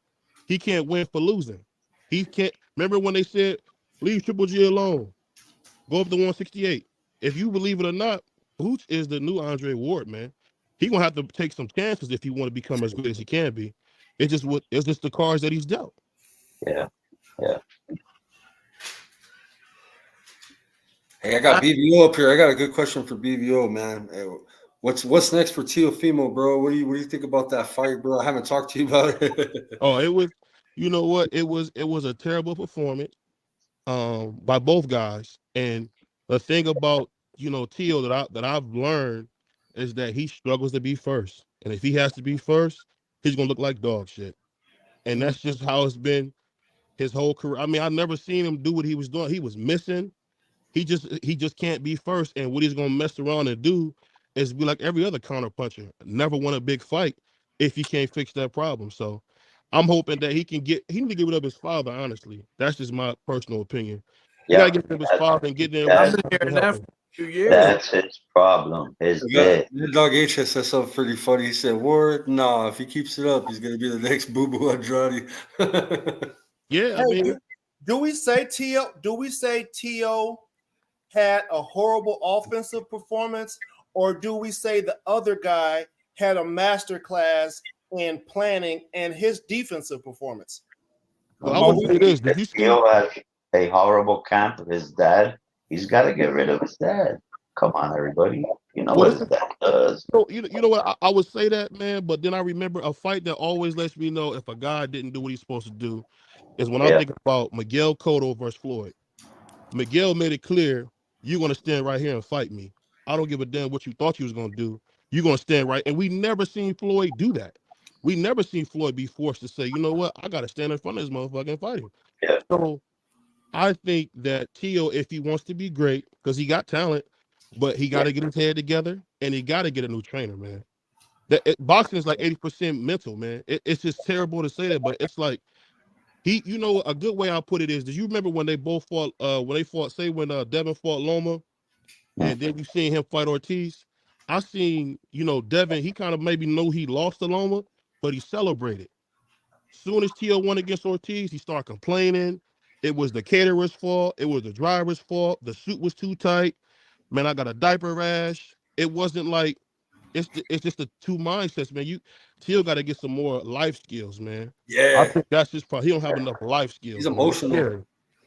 He can't win for losing. He can't. Remember when they said leave Triple G alone, go up to 168. If you believe it or not, Boots is the new Andre Ward, man. He gonna have to take some chances if he want to become as good as he can be. It's just the cards that he's dealt. Yeah. Hey, I got BVO up here. I got a good question for BVO, man. Hey, what's next for Teofimo, bro? What do you think about that fight, bro? I haven't talked to you about it. Oh, it was. You know what? It was a terrible performance, by both guys. And the thing about Teo that I've learned is that he struggles to be first, and if he has to be first, he's gonna look like dog shit. And that's just how it's been his whole career. I mean, I've never seen him do what he was doing. He was missing. He just can't be first. And what he's gonna mess around and do is be like every other counter puncher, never won a big fight if he can't fix that problem. So I'm hoping that he need to give it up his father, honestly. That's just my personal opinion. You gotta get rid of his father and get there. That's his problem. Your dog H said something pretty funny. He said, Ward, nah, if he keeps it up, he's gonna be the next Boo Boo Andrade. Yeah, I mean, do we say Teo had a horrible offensive performance, or do we say the other guy had a masterclass in planning and his defensive performance? Well, I would say this. Did you see Teo has a horrible camp of his dad? He's got to get rid of his dad. Come on, everybody. You know what his dad does. You know what? I would say that, man, but then I remember a fight that always lets me know if a guy didn't do what he's supposed to do is when I think about Miguel Cotto versus Floyd. Miguel made it clear, you're going to stand right here and fight me. I don't give a damn what you thought you was going to do. You're going to stand right. And we never seen Floyd do that. We never seen Floyd be forced to say, you know what? I got to stand in front of this motherfucker and fight him. Yeah. So I think that Teo, if he wants to be great, because he got talent, but he got to get his head together and he got to get a new trainer, man. Boxing is like 80% mental, man. It's just terrible to say that, but it's like a good way I'll put it is, do you remember when they both fought, when Devin fought Loma and then you seen him fight Ortiz? I seen, Devin, he kind of maybe know he lost to Loma, but he celebrated. Soon as Tio won against Ortiz, he started complaining. It was the caterer's fault. It was the driver's fault. The suit was too tight. Man, I got a diaper rash. It wasn't like it's just the two mindsets, man. Tio got to get some more life skills, man. I Yeah, think that's his problem. He don't have enough life skills. he's emotional.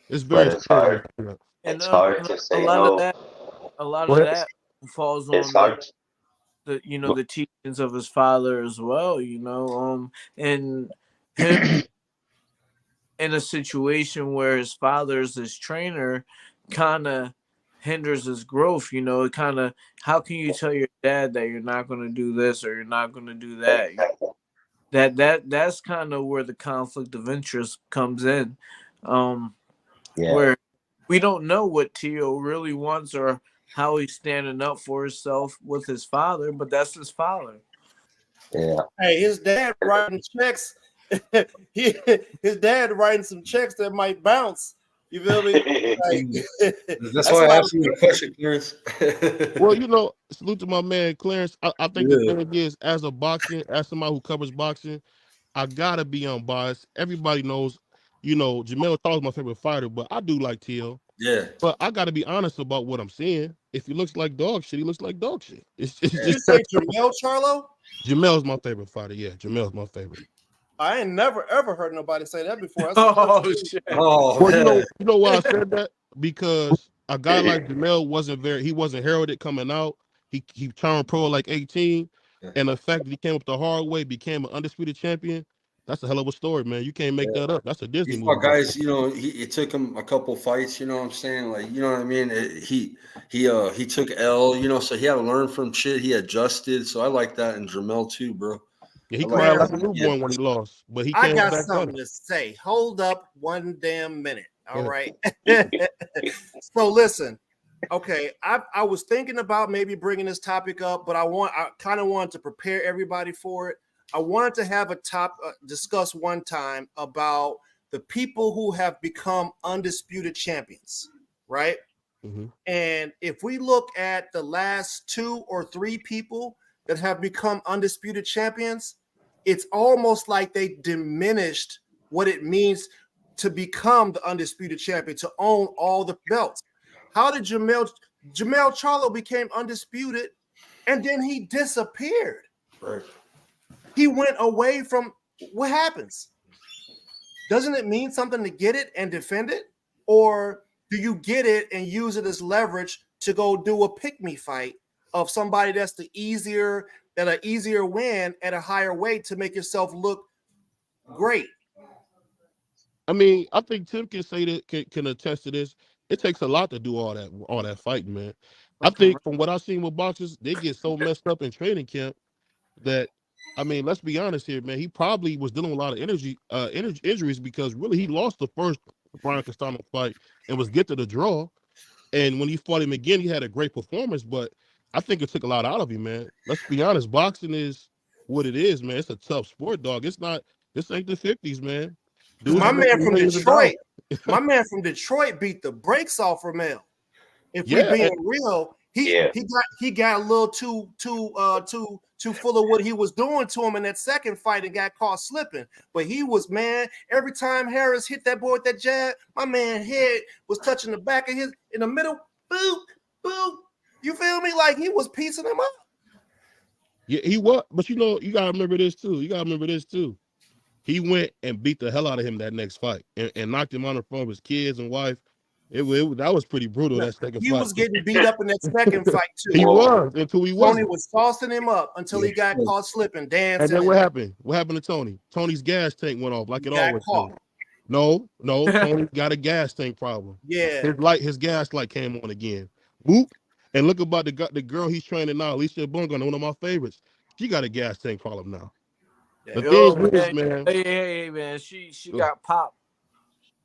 It's But very it's scary. hard. And It's hard and to a say lot of no. that, a lot Go of ahead. that falls It's on the hard. the teachings of his father as well. And him in a situation where his father is his trainer, kind of hinders his growth. It kind of, how can you tell your dad that you're not going to do this or you're not going to do that? That's kind of where the conflict of interest comes in, Yeah. where we don't know what Tio really wants or how he's standing up for himself with his father, but that's his father. Yeah. Hey, his dad writing checks. His dad writing some checks that might bounce. You feel me? Like, That's why I asked you the question, Clarence. Well, salute to my man Clarence. I think the Yeah. thing is, as somebody who covers boxing, I gotta be unbiased. Everybody knows, Jamel Charles is my favorite fighter, but I do like Tio. Yeah. But I gotta be honest about what I'm seeing. If he looks like dog shit, he looks like dog shit. It's Did you just say Jamel Charlo? Jamel's my favorite fighter. Yeah, Jamel's my favorite. I ain't never ever heard nobody say that before. That's Oh shit! Oh, Well, man. you know why I said that? Because a guy like Jamel he wasn't heralded coming out. He turned pro at like 18, and the fact that he came up the hard way, became an undisputed champion. That's a hell of a story, man. You can't make that up. That's a Disney He movie. fought guys, it took him a couple fights, you know what I'm saying? Like, you know what I mean? He took L, so he had to learn from shit. He adjusted. So I like that in Jamel too, bro. Yeah, he I cried like like that. a newborn when he lost, but he I came got back something better. to say. Hold up one damn minute. All Yeah. right. So listen. Okay, I was thinking about maybe bringing this topic up, but I kind of wanted to prepare everybody for it. I wanted to have a discuss one time about the people who have become undisputed champions, right? Mm-hmm. And if we look at the last 2 or 3 people that have become undisputed champions, it's almost like they diminished what it means to become the undisputed champion, to own all the belts. How did Jamel Charlo became undisputed and then he disappeared? Right. He went away from what happens? Doesn't it mean something to get it and defend it? Or do you get it and use it as leverage to go do a pick-me fight of somebody that's an easier win at a higher weight to make yourself look great? I mean, I think Tim can say that can attest to this. It takes a lot to do all that fighting, man. I think from what I've seen with boxers, they get so messed up in training camp that, I mean, let's be honest here, man. He probably was dealing with a lot of injuries because really he lost the first Brian Castano fight and was get to the draw. And when he fought him again, he had a great performance, but I think it took a lot out of him, man. Let's be honest, boxing is what it is, man. It's a tough sport, dog. This ain't the 50s, man. Dudes My man from millions of Detroit, dollars. beat the brakes off Ramel. If we Yeah, being real, he got a little too full of what he was doing to him in that second fight and got caught slipping. But he was, man, every time Harris hit that boy with that jab, my man head was touching the back of his in the middle. Boop, boop. You feel me? Like he was piecing him up. Yeah, he was. But you gotta remember this too. He went and beat the hell out of him that next fight and knocked him on the phone with his kids and wife. That was pretty brutal. That second fight. He was getting beat up in that second fight too. He was until he wasn't. Tony was tossing him up until he got caught slipping, dancing. And then what happened? What happened to Tony? Tony's gas tank went off like it always does. No, Tony got a gas tank problem. Yeah, his gas light came on again. Boop. And look about the girl he's training now, Alicia Bunga, one of my favorites. She got a gas tank problem now. Yeah. The thing is, man. Hey, man. She got popped.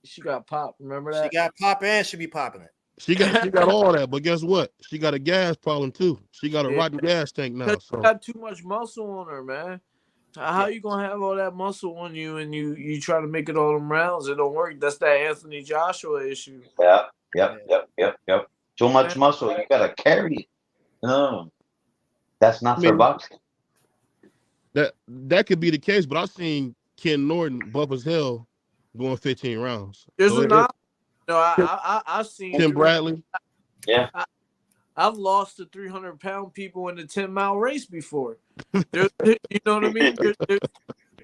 She got popped. Remember that? She got pop and she be popping it. She got all that, but guess what? She got a gas problem too. She got a rotten gas tank now. So she got too much muscle on her, man. How you gonna have all that muscle on you and you try to make it all them rounds? It don't work. That's that Anthony Joshua issue. Yep. Too much muscle. You gotta carry it. No. That's not I for mean, boxing. that could be the case, but I've seen Ken Norton buff as hell going 15 rounds. There's So not. No, I've seen Tim 300. Bradley. Yeah. I've lost to 300-pound people in the 10-mile race before. You know what I mean?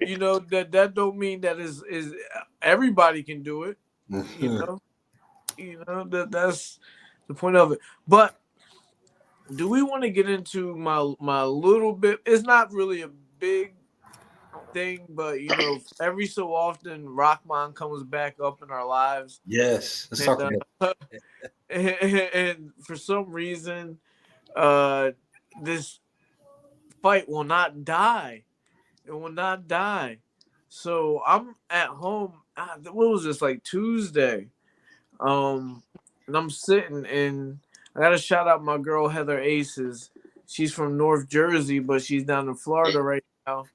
You know that don't mean that is everybody can do it. You know that's the point of it. But do we want to get into my little bit? It's not really a big thing, but you know, every so often, Rockman comes back up in our lives. Yes. Let's And, talk about and for some reason, this fight will not die. It will not die. So I'm at home. What was this, like Tuesday? And I'm sitting, and I gotta shout out my girl Heather Aces. She's from North Jersey, but she's down in Florida right now,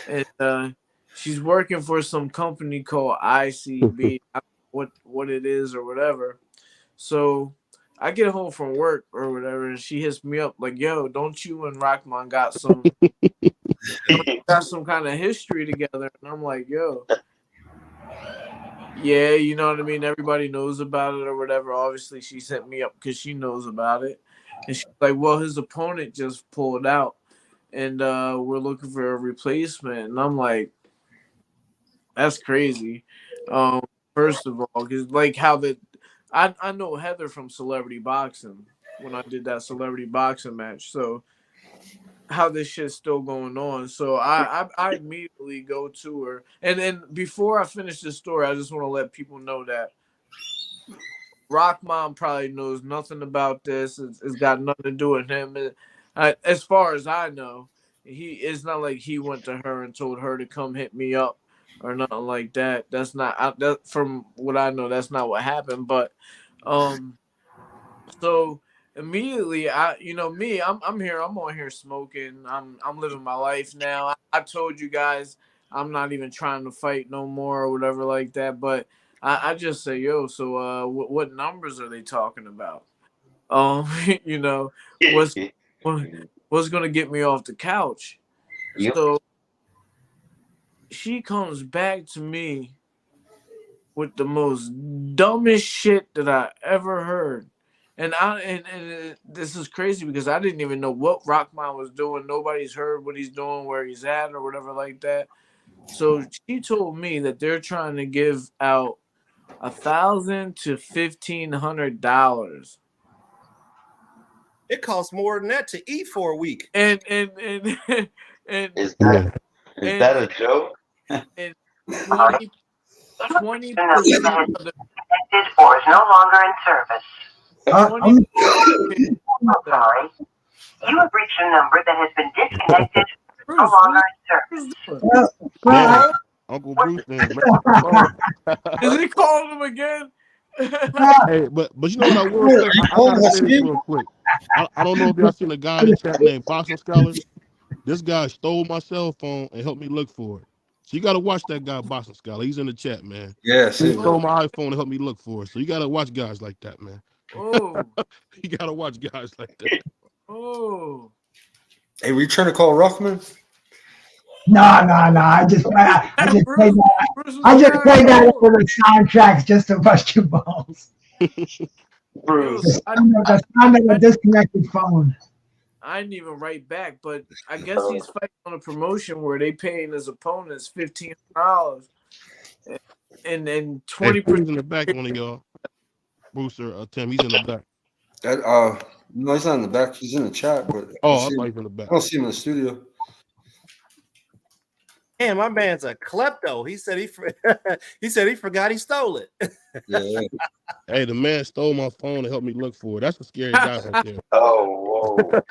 and she's working for some company called ICB. I don't know what it is or whatever. So I get home from work or whatever, and she hits me up like, "Yo, don't you and Rockman got some kind of history together?" And I'm like, "Yo, yeah, you know what I mean? Everybody knows about it or whatever." Obviously, she sent me up because she knows about it. And she's like, "Well, his opponent just pulled out, and we're looking for a replacement." And I'm like, "That's crazy." First of all, because like how I know Heather from Celebrity Boxing when I did that Celebrity Boxing match. So how this shit's still going on. So I immediately go to her. And then before I finish this story, I just want to let people know that Rock Mom probably knows nothing about this. It's got nothing to do with him. As far as I know, it's not like he went to her and told her to come hit me up or nothing like that. That's not that from what I know. That's not what happened. But so immediately I'm here. I'm on here smoking. I'm living my life now. I told you guys I'm not even trying to fight no more or whatever like that. But I just say, yo, so what numbers are they talking about? You know, what's what's gonna get me off the couch? You So she comes back to me with the most dumbest shit that I ever heard. And this is crazy because I didn't even know what Rockman was doing. Nobody's heard what he's doing, where he's at, or whatever like that. So she told me that they're trying to give out $1,000 to $1,500, It costs more than that to eat for a week. and and is Yeah. that a joke? and 20% of the or is no longer in service. 20% Sorry. You have reached a number that has been disconnected. No Bruce, longer what in is service. doing? Damn, Uncle Bruce then. Is he calling him again? Hey, but you know what I will say? I gotta say this real quick. I don't know if y'all seen a guy in the chat named Boxing Scholar. This guy stole my cell phone and helped me look for it. So you gotta watch that guy, Boxing Scholar. He's in the chat, man. Yeah, He see, stole my iPhone and helped me look for it. So you gotta watch guys like that, man. Oh, You gotta watch guys like that. oh. hey, were you trying to call Rockman? No. I just played that. Bruce was I just like, played that "Oh, for the soundtracks just to bust your balls. Bruce. The sound of a disconnected phone. I didn't even write back, but I guess he's fighting on a promotion where they paying his opponents $1,500, and then Hey, 20%. he's in the back, one of y'all. Bruce or Tim, he's in the back. No, he's not in the back. He's in the chat, but Oh, I thought he was in the I back. don't see him in the studio. Man, my man's a klepto. He said he forgot he stole it. Yeah. Hey, the man stole my phone and helped me look for it. That's a scary guy right there. Oh, whoa.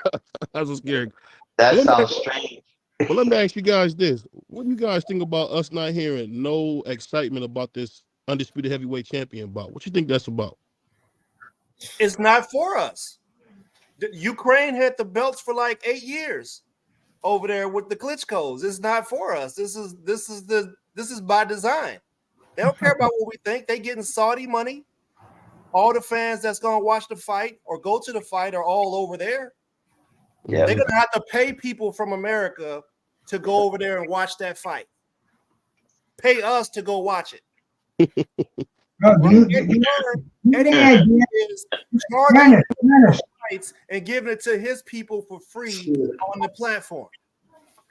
That's a scary. That But let me- sounds strange. But let me ask you guys this: what do you guys think about us not hearing no excitement about this undisputed heavyweight champion bout? What you think that's about? It's not for us. Ukraine had the belts for like 8 years over there with the Klitschko's. It's not for us. This is by design. They don't care about what we think. They getting Saudi money. All the fans that's gonna watch the fight or go to the fight are all over there. Yeah. They're gonna have to pay people from America to go over there and watch that fight. Pay us to go watch it. Bro, Eddie idea? is charging Earnest. fights and giving it to his people for free on the platform.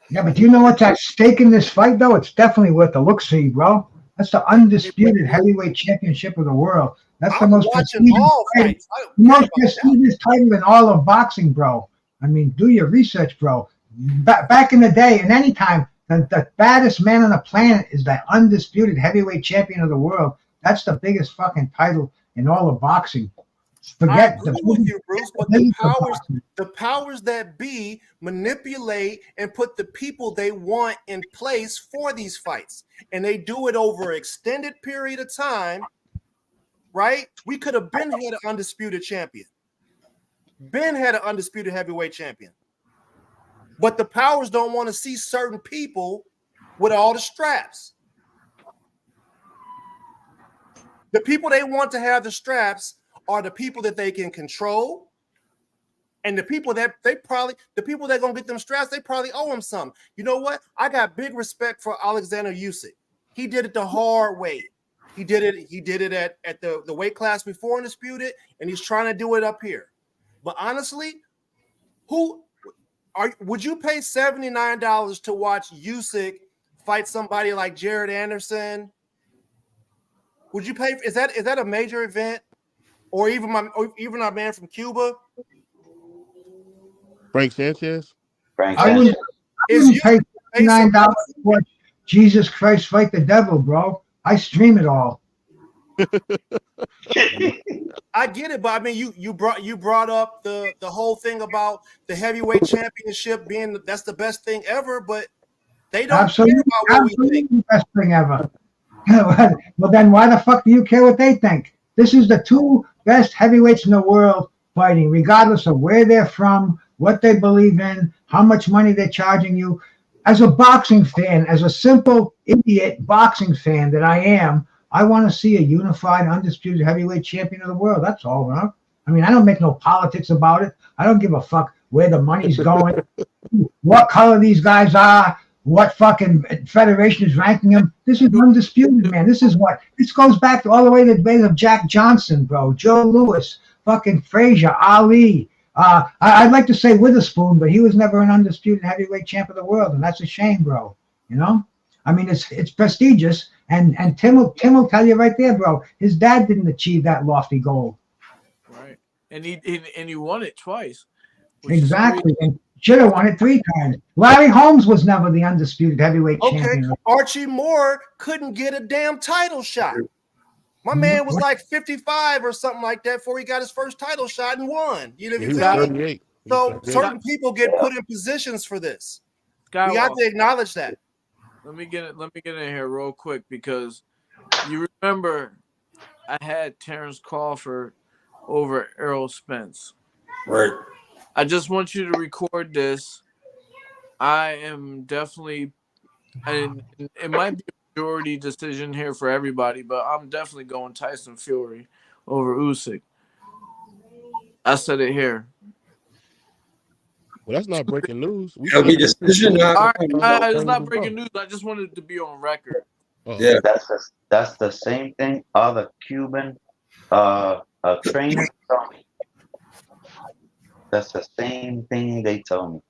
Yeah, but do you know what's at stake in this fight, though? It's definitely worth the look-see, bro. That's the undisputed heavyweight championship of the world. That's the most prestigious title in all of boxing, bro. I mean, do your research, bro. Back in the day, and any time, the baddest man on the planet is the undisputed heavyweight champion of the world. That's the biggest fucking title in all of boxing. I agree with you, Bruce, but the powers that be manipulate and put the people they want in place for these fights. And they do it over an extended period of time, right? We could have been had an undisputed champion. Ben had an undisputed heavyweight champion. But the powers don't want to see certain people with all the straps. The people they want to have the straps are the people that they can control, and the people that they're gonna get them straps, they probably owe them something. You know what? I got big respect for Alexander Usyk. He did it the hard way. He did it at the weight class before Undisputed, and he's trying to do it up here. But honestly, would you pay $79 to watch Usyk fight somebody like Jared Anderson? Would you pay? Is that a major event? Or even our man from Cuba, Frank Sanchez. I wouldn't pay $9 to watch Jesus Christ fight the devil, bro. I stream it all. I get it, but I mean, you brought up the whole thing about the heavyweight championship being that's the best thing ever, but they don't care about what we think. The best thing ever. Well, then why the fuck do you care what they think? This is the two best heavyweights in the world fighting, regardless of where they're from, what they believe in, how much money they're charging you. As a boxing fan, as a simple idiot boxing fan that I am, I want to see a unified, undisputed heavyweight champion of the world. That's all, bro. I mean, I don't make no politics about it. I don't give a fuck where the money's going, what color these guys are, what fucking federation is ranking them. This is undisputed, man. This goes back all the way to the days of Jack Johnson, bro, Joe Louis, fucking Frazier, Ali. I'd like to say Witherspoon, but he was never an undisputed heavyweight champ of the world, and that's a shame, bro. You know? I mean, it's prestigious, and Tim will tell you right there, bro. His dad didn't achieve that lofty goal. Right, and he won it twice. Exactly. Should have won it 3 times. Larry Holmes was never the undisputed heavyweight champion. Archie Moore couldn't get a damn title shot. My man was like 55 or something like that before he got his first title shot and won. You know what I'm saying? So certain people get put in positions for this. We got to acknowledge that. Let me get in here real quick, because you remember I had Terrence Crawford over Errol Spence. Right. I just want you to record this. I am definitely, and it might be a majority decision here for everybody, but I'm definitely going Tyson Fury over Usyk. I said it here. Well, that's not breaking news. It'll be decision. It's not breaking news. I just wanted to be on record. Yeah, that's the same thing. Other Cuban trainer told me. That's the same thing they told me.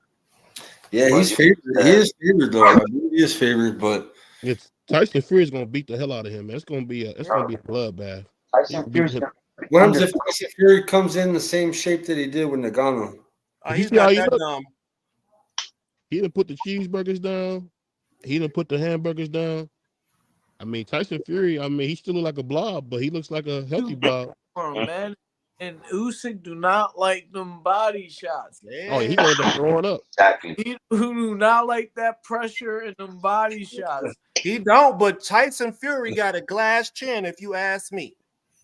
Yeah, he's favored. He is favored, though. I believe he is favored, but it's Tyson Fury is gonna beat the hell out of him, man. It's gonna be a bloodbath. What if Tyson Fury comes in the same shape that he did with Nagano? He's not that dumb. He didn't put the cheeseburgers down. He didn't put the hamburgers down. I mean, Tyson Fury, he still looks like a blob, but he looks like a healthy blob. Man. And Usyk do not like them body shots. Yeah. Oh, he gonna end up throwing up. He do not like that pressure and them body shots. He don't, but Tyson Fury got a glass chin, if you ask me.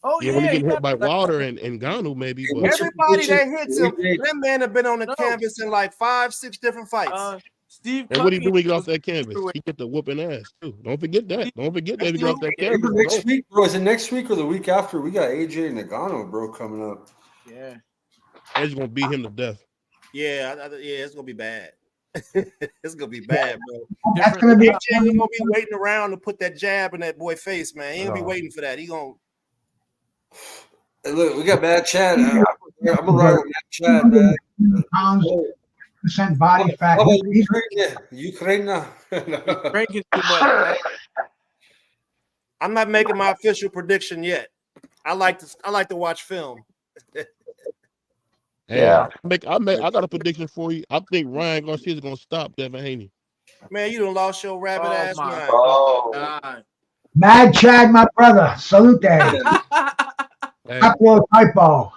Oh, yeah, when he get hit by Wilder and Ngannou, maybe. But everybody that hits him, that man have been on the canvas in like 5-6 different fights. Steve, and what do he do when he get off that canvas? He get the whooping ass too. Don't forget that. Don't forget that he get off that canvas. Next week, bro. Is it next week or the week after? We got AJ Nagano, bro, coming up. Yeah. Edge gonna beat him to death. Yeah, it's gonna be bad. It's gonna be bad, bro. That's gonna be. AJ ain't gonna be waiting around to put that jab in that boy face, man. He ain't gonna be waiting for that. He gonna. Hey, look, we got Mad Chad. I'm gonna ride with Mad Chad, man. Pounds, percent body fat. How about He's Ukraine? Drinking too much. I'm not making my official prediction yet. I like to watch film. Hey, Yeah. I got a prediction for you. I think Ryan Garcia is gonna stop Devin Haney. Man, you done lost your rabbit Oh ass my mind. Oh, God. Mad Chad, my brother. Salute. Hey, Upload typo.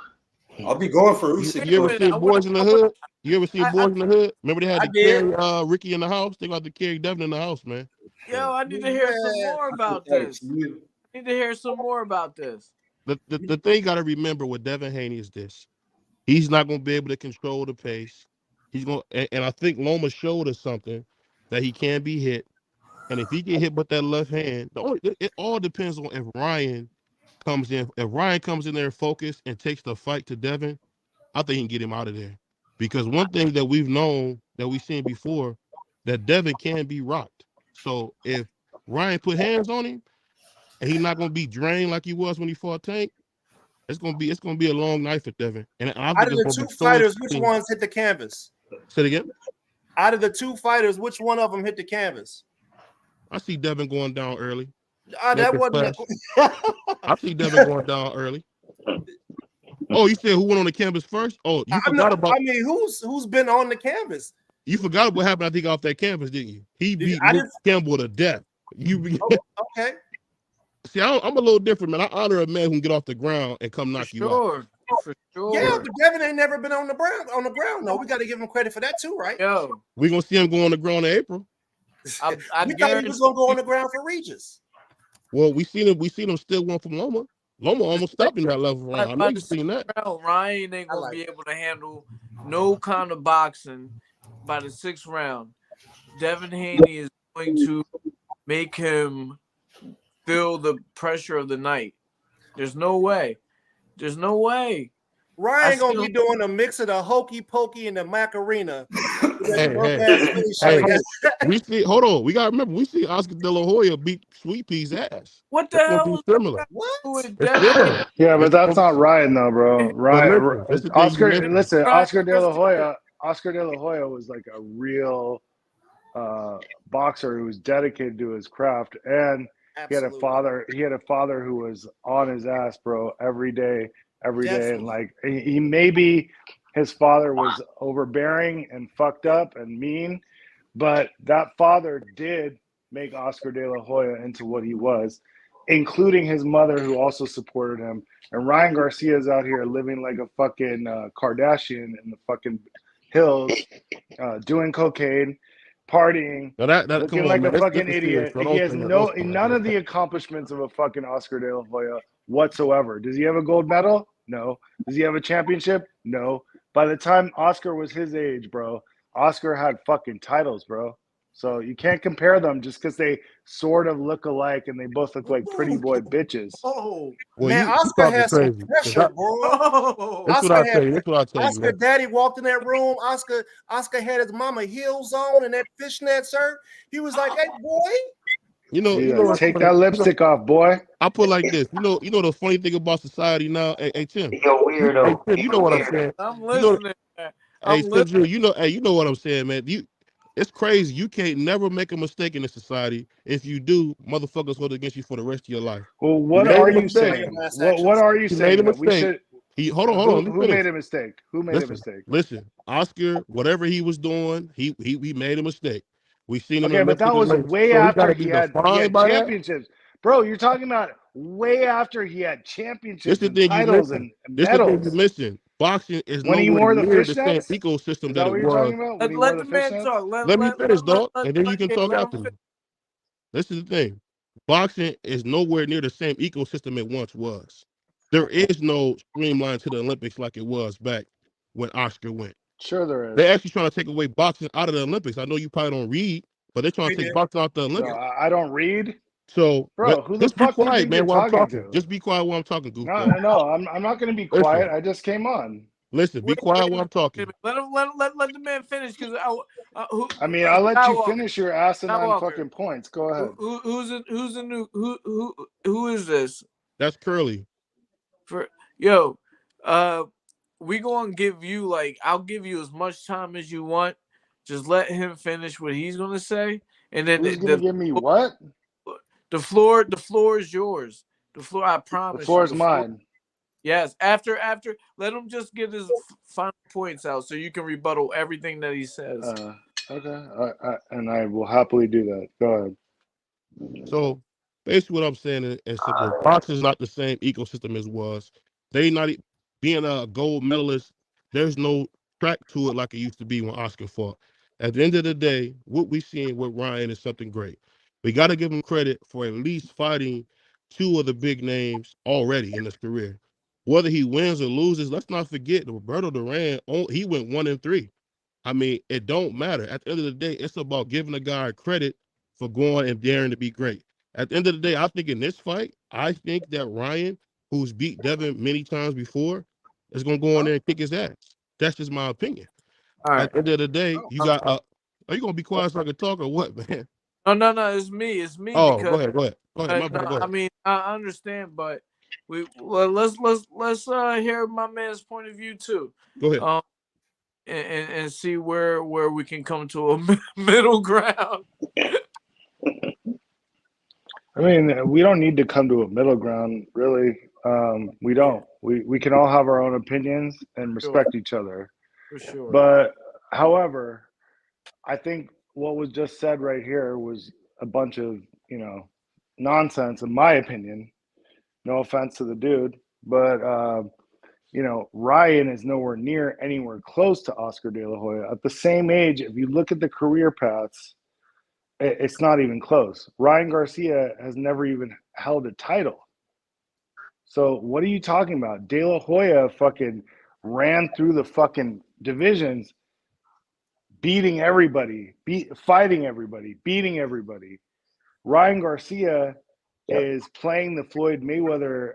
I'll be going for Usyk. you ever seen Boys in the Hood? You ever seen I- Boys in the Hood? Remember they had I to did. carry Ricky in the house? They got to carry Devin in the house, man. Yo, I need to hear some Man. more about this. I need to hear some more about this. The thing you got to remember with Devin Haney is this: he's not going to be able to control the pace. He's going, and I think Loma showed us something that he can be hit, and if he get hit with that left hand, it all depends on if Ryan comes in. If Ryan comes in there focused and takes the fight to Devin, I think he can get him out of there. Because one thing that we've known that we've seen before, that Devin can be rocked. So if Ryan put hands on him and he's not going to be drained like he was when he fought Tank, it's gonna be a long night for Devin. And I Out think of it's the gonna two be so fighters, which exciting. ones hit the canvas? Say it again. Out of the two fighters, which one of them hit the canvas? I see Devin going down early. That wasn't. I see Devin going down early. Oh, you said who went on the canvas first? Oh, you forgot about. I mean, who's been on the canvas? You forgot what happened. I think off that canvas, didn't you? He beat I Luke Campbell to death. Okay. See, I'm a little different, man. I honor a man who can get off the ground and come knock you out. For sure. Yeah, but Devin ain't never been on the ground. No, we got to give him credit for that too, right? Yo, We're gonna see him go on the ground in April. We thought he was gonna go on the ground for Regis. Well, we seen him still one from Loma. Loma almost stopped him that level round. I know you've seen that. Ryan ain't gonna be able to handle no kind of boxing by the 6th round. Devin Haney is going to make him feel the pressure of the night. There's no way. Ryan gonna be doing a mix of the hokey pokey and the Macarena. We see. Hold on. We gotta remember. We see Oscar De La Hoya beat Sweet Pea's ass. What the hell? Be similar. What? Yeah, but that's not Ryan though, bro. Ryan, Oscar De La Hoya. Oscar De La Hoya was like a real boxer who was dedicated to his craft, and he had a father. He had a father who was on his ass, bro, every day, and like he maybe his father was overbearing and fucked up and mean, but that father did make Oscar De La Hoya into what he was, including his mother, who also supported him. And Ryan Garcia is out here living like a fucking Kardashian in the fucking hills, doing cocaine, partying, looking like a fucking idiot. He has none of the accomplishments of a fucking Oscar De La Hoya whatsoever. Does he have a gold medal? No. Does he have a championship? No. By the time Oscar was his age, bro, Oscar had fucking titles, bro. So you can't compare them just because they sort of look alike and they both look like pretty boy bitches. Oh, well, man, Oscar has some pressure, bro. That's what I tell you. Oscar daddy walked in that room. Oscar had his mama heels on and that fishnet shirt. He was like, "Hey, boy." You know, take that lipstick off, boy. I put like this. You know the funny thing about society now. Hey Tim. You're weirdo. Hey, Tim, you know what I'm saying? I'm listening. Hey, Tim, you know what I'm saying, man. It's crazy. You can't never make a mistake in this society. If you do, motherfuckers hold against you for the rest of your life. Well, what are you saying? What are you saying? Made a mistake. Hold on. Who made a mistake? Who made a mistake? Listen, Oscar, whatever he was doing, he made a mistake. We've seen him. Okay, but that was way after he had championships. Bro, you're talking about way after he had championships and titles and medals. Listen, boxing is when he wore the same ecosystem that it was. Let the man talk. Let me finish, dog, and then you can talk after me. This is the thing. Boxing is nowhere near the same ecosystem it once was. There is no streamline to the Olympics like it was back when Oscar went. Sure there is. They're actually trying to take away boxing out of the Olympics. I know you probably don't read, but they're trying to take boxing out the Olympics. No, I don't read. So, bro, who the fuck be quiet, man, while I'm talking. To? Just be quiet while I'm talking, Goofy. No, I'm not going to be quiet. I just came on. Listen, be quiet while I'm talking. Let the man finish because I mean, I'll let you Skywalker. finish your asinine Skywalker. fucking points. Go ahead. Who's the new who is this? That's Curly. We gonna give you I'll give you as much time as you want. Just let him finish what he's gonna say, and then Who's gonna give me what? The floor is yours. The floor, I promise. The floor is mine. Yes. After, let him just get his final points out so you can rebuttal everything that he says. Okay. And I will happily do that. Go ahead. So basically, what I'm saying is simple. Boxing is not the same ecosystem as was. They not being a gold medalist. There's no track to it like it used to be when Oscar fought. At the end of the day, what we seeing with Ryan is something great. We got to give him credit for at least fighting two of the big names already in his career. Whether he wins or loses, let's not forget Roberto Duran. He went 1-3. I mean, it don't matter. At the end of the day, it's about giving a guy credit for going and daring to be great. At the end of the day, I think in this fight, I think that Ryan, who's beat Devin many times before, is going to go in there and kick his ass. That's just my opinion. All right. At the end of the day, you got. Are you going to be quiet so I can talk or what, man? No. It's me. It's me. Oh, because, go ahead. My bad, go ahead. I mean, I understand, but let's hear my man's point of view too. Go ahead. And see where we can come to a middle ground. I mean, we don't need to come to a middle ground, really. We don't. We can all have our own opinions and respect each other. For sure. But, however, I think what was just said right here was a bunch of, nonsense, in my opinion. No offense to the dude, but Ryan is nowhere near anywhere close to Oscar De La Hoya. At the same age, if you look at the career paths, it's not even close. Ryan Garcia has never even held a title. So what are you talking about? De La Hoya fucking ran through the fucking divisions, beating everybody, fighting everybody, beating everybody. Ryan Garcia is playing the Floyd Mayweather.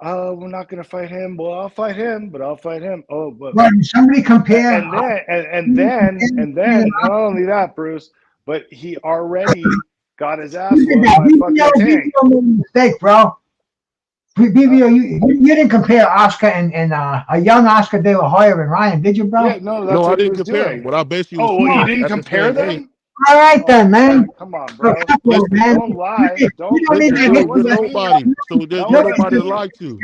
We're not gonna fight him. Well, I'll fight him, but I'll fight him. Oh, but somebody compare. And then, not only that, Bruce, but he already got his ass whooped by fucking Tank. Mistake, bro. BBO, you didn't compare Oscar and a young Oscar De La Hoya and Ryan, did you, bro? Yeah, no, that's what I he didn't was compare doing. What I basically was well, he didn't compare them? All right, then, man. Come on, bro. Don't lie. Don't nobody. So there's nobody to lie to.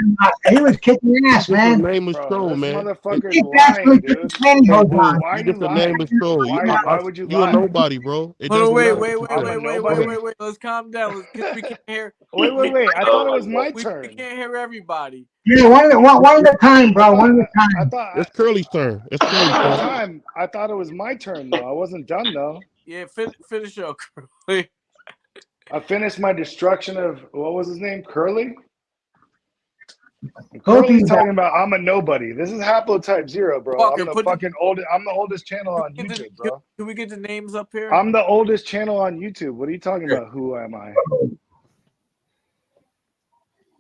He was kicking ass, man. Your name is Stone, this man. motherfucker's lying, dude. Why are you lying? Name is Stone. Why would you lie? You're nobody, bro. It Hold on, doesn't wait. Let's calm down. We can't hear. Wait. I thought it was my turn. We can't hear everybody. Yeah, one at a time, bro. One at a time. It's Curly's turn. I thought it was my turn, though. I wasn't done, though. Yeah, finish up, Curly. I finished my destruction of, what was his name? Curly? Curly's talking about I'm a nobody. This is Haplotype Zero, bro. Walker, I'm the oldest channel on YouTube, bro. Can we get the names up here? I'm the oldest channel on YouTube. What are you talking about? Who am I?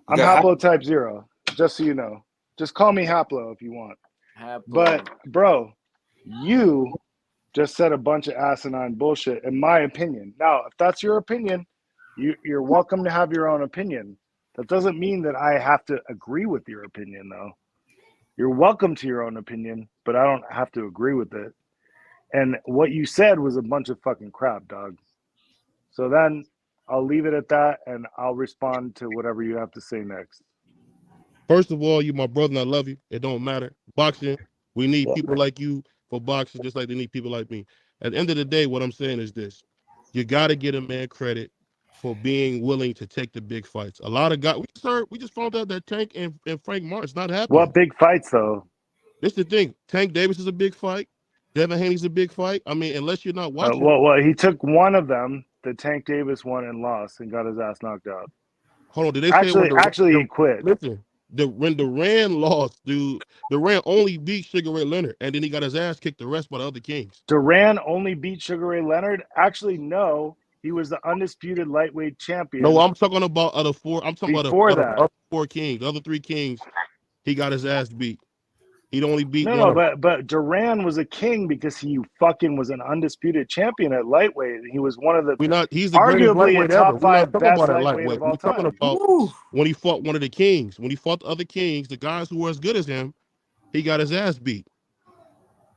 I'm Haplotype Zero, just so you know. Just call me Haplo if you want. But, bro, you just said a bunch of asinine bullshit, in my opinion. Now, if that's your opinion, you're welcome to have your own opinion. That doesn't mean that I have to agree with your opinion, though. You're welcome to your own opinion, but I don't have to agree with it. And what you said was a bunch of fucking crap, dog. So then I'll leave it at that, and I'll respond to whatever you have to say next. First of all, you my brother, and I love you. It don't matter. Boxing, we need people like you for boxing, just like they need people like me. At the end of the day, what I'm saying is this. You got to get a man credit for being willing to take the big fights. A lot of guys, we just found out that Tank and Frank Martin's not happening. What big fights, though? This is the thing. Tank Davis is a big fight. Devin Haney's a big fight. I mean, unless you're not watching. Well, he took one of them, the Tank Davis one, and lost and got his ass knocked out. Hold on, did they say he quit? Listen, when Duran lost, dude, Duran only beat Sugar Ray Leonard, and then he got his ass kicked the rest by the other kings. Duran only beat Sugar Ray Leonard? Actually, no. He was the undisputed lightweight champion. No, I'm talking about other four. I'm talking about the other 4 kings. The other 3 kings, he got his ass beat. He'd only beat No, but Duran was a king because he fucking was an undisputed champion at lightweight. He was one of the He's the greatest arguably a lightweight ever. top We're not 5 talking best about that lightweight lightweight. of all We're talking time. about when he fought one of the kings. When he fought the other kings, the guys who were as good as him, he got his ass beat.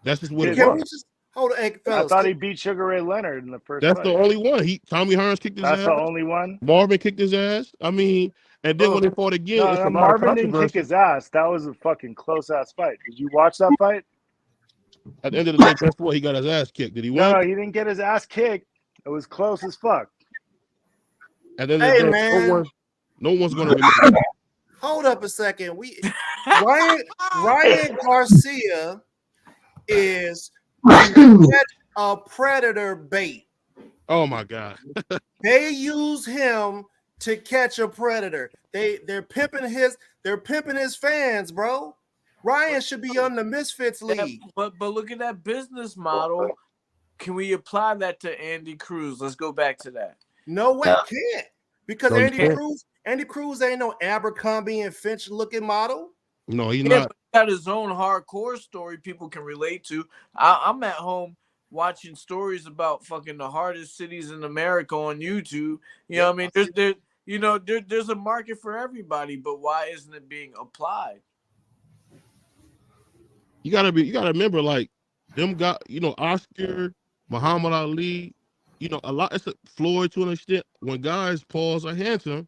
That's just what it Can we was. just hold on, I fellas? thought he beat Sugar Ray Leonard in the first That's fight. the only one. Tommy Hearns kicked his ass. That's the only one. Marvin kicked his ass. I mean, and then when they fought again, it's a lot Marvin of didn't kick controversy. his ass. That was a fucking close ass fight. Did you watch that fight? At the end of the day, guess what? He got his ass kicked. Did he win? No, he didn't get his ass kicked. It was close as fuck. And then no one's going to remember. Hold up a second. Ryan Garcia is a predator bait. Oh my God. They use him to catch a predator. They're pimping his fans, bro. Ryan should be on the Misfits League. But look at that business model. Can we apply that to Andy Cruz? Let's go back to that. No way, can't. Because No, Andy Cruz ain't no Abercrombie and Finch looking model. No, he's not. But he got his own hardcore story people can relate to. I'm at home watching stories about fucking the hardest cities in America on YouTube. You know what I mean? There's a market for everybody, but why isn't it being applied? You gotta remember, like, them guys, Oscar, Muhammad Ali, a lot. It's Floyd to an extent. When guys are handsome,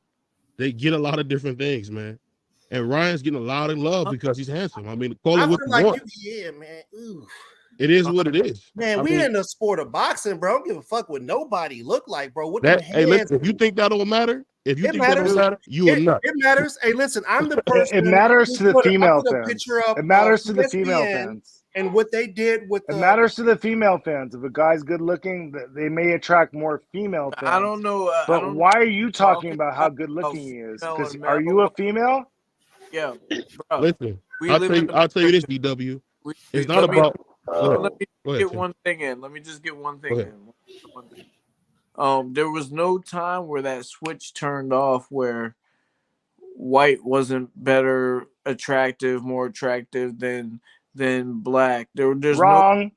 they get a lot of different things, man. And Ryan's getting a lot of love because he's handsome. I mean, call it what you want. Yeah, man. Ooh. It is what it is. Man, we in the sport of boxing, bro. Don't give a fuck what nobody look like, bro. Hey, listen, if you think that don't matter, that don't matter, you are nuts. It matters. Hey, listen, I'm the person. It matters to the female fans. It matters to the female fans. And what they did with it matters to the female fans. If a guy's good looking, they may attract more female fans. I don't know. But why are you talking about how good looking he is? Because are you a female? Yeah, bro. Listen, I'll tell you this, DW. It's not about. Let me get one thing in. Let me just get one thing in. There was no time where that switch turned off where white wasn't more attractive than black. There's wrong.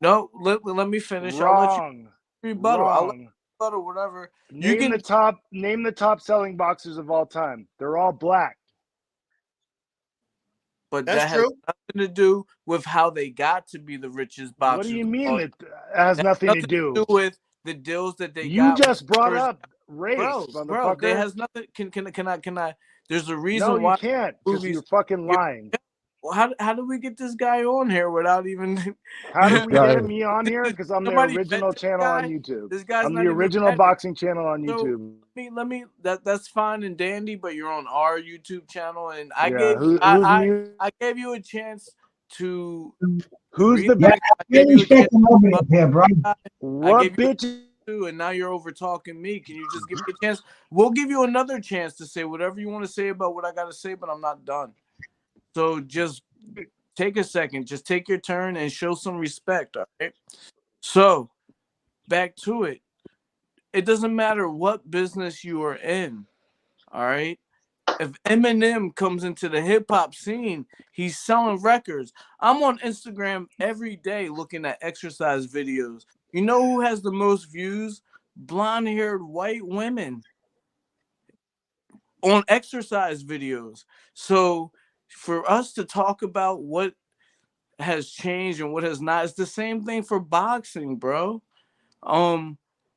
No, let me finish. Wrong. I'll let you rebuttal. I'll let you rebuttal, whatever. Name the top selling boxers of all time. They're all black. But that has nothing to do with how they got to be the richest boxers. What do you mean it has nothing to do with the deals that they got? You just brought up race, bro. It has nothing. Can I? There's a reason why you can't. Because you're fucking lying. Well, how do we get this guy on here without even? How do we get me on here? Because I'm the original channel on YouTube. This guy's I'm the original boxing channel on YouTube. Let me. That's fine and dandy, but you're on our YouTube channel, and I gave you a chance to. Who's the best? What bitch? And now you're over talking me. Can you just give me a chance? We'll give you another chance to say whatever you want to say about what I got to say, but I'm not done. So just take a second, just take your turn and show some respect, all right? So back to it. It doesn't matter what business you are in, all right? If Eminem comes into the hip-hop scene, he's selling records. I'm on Instagram every day looking at exercise videos. You know who has the most views? Blonde-haired white women on exercise videos. So for us to talk about what has changed and what has not, it's the same thing for boxing, bro.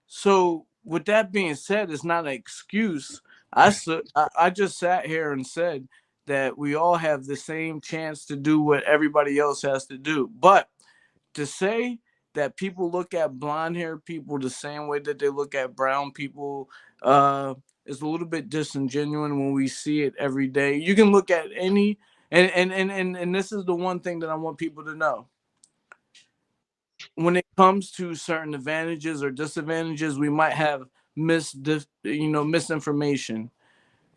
So with that being said, it's not an excuse. I just sat here and said that we all have the same chance to do what everybody else has to do. But to say that people look at blonde-haired people the same way that they look at brown people is a little bit disingenuous when we see it every day. You can look at any, and this is the one thing that I want people to know. When it comes to certain advantages or disadvantages, we might have misinformation.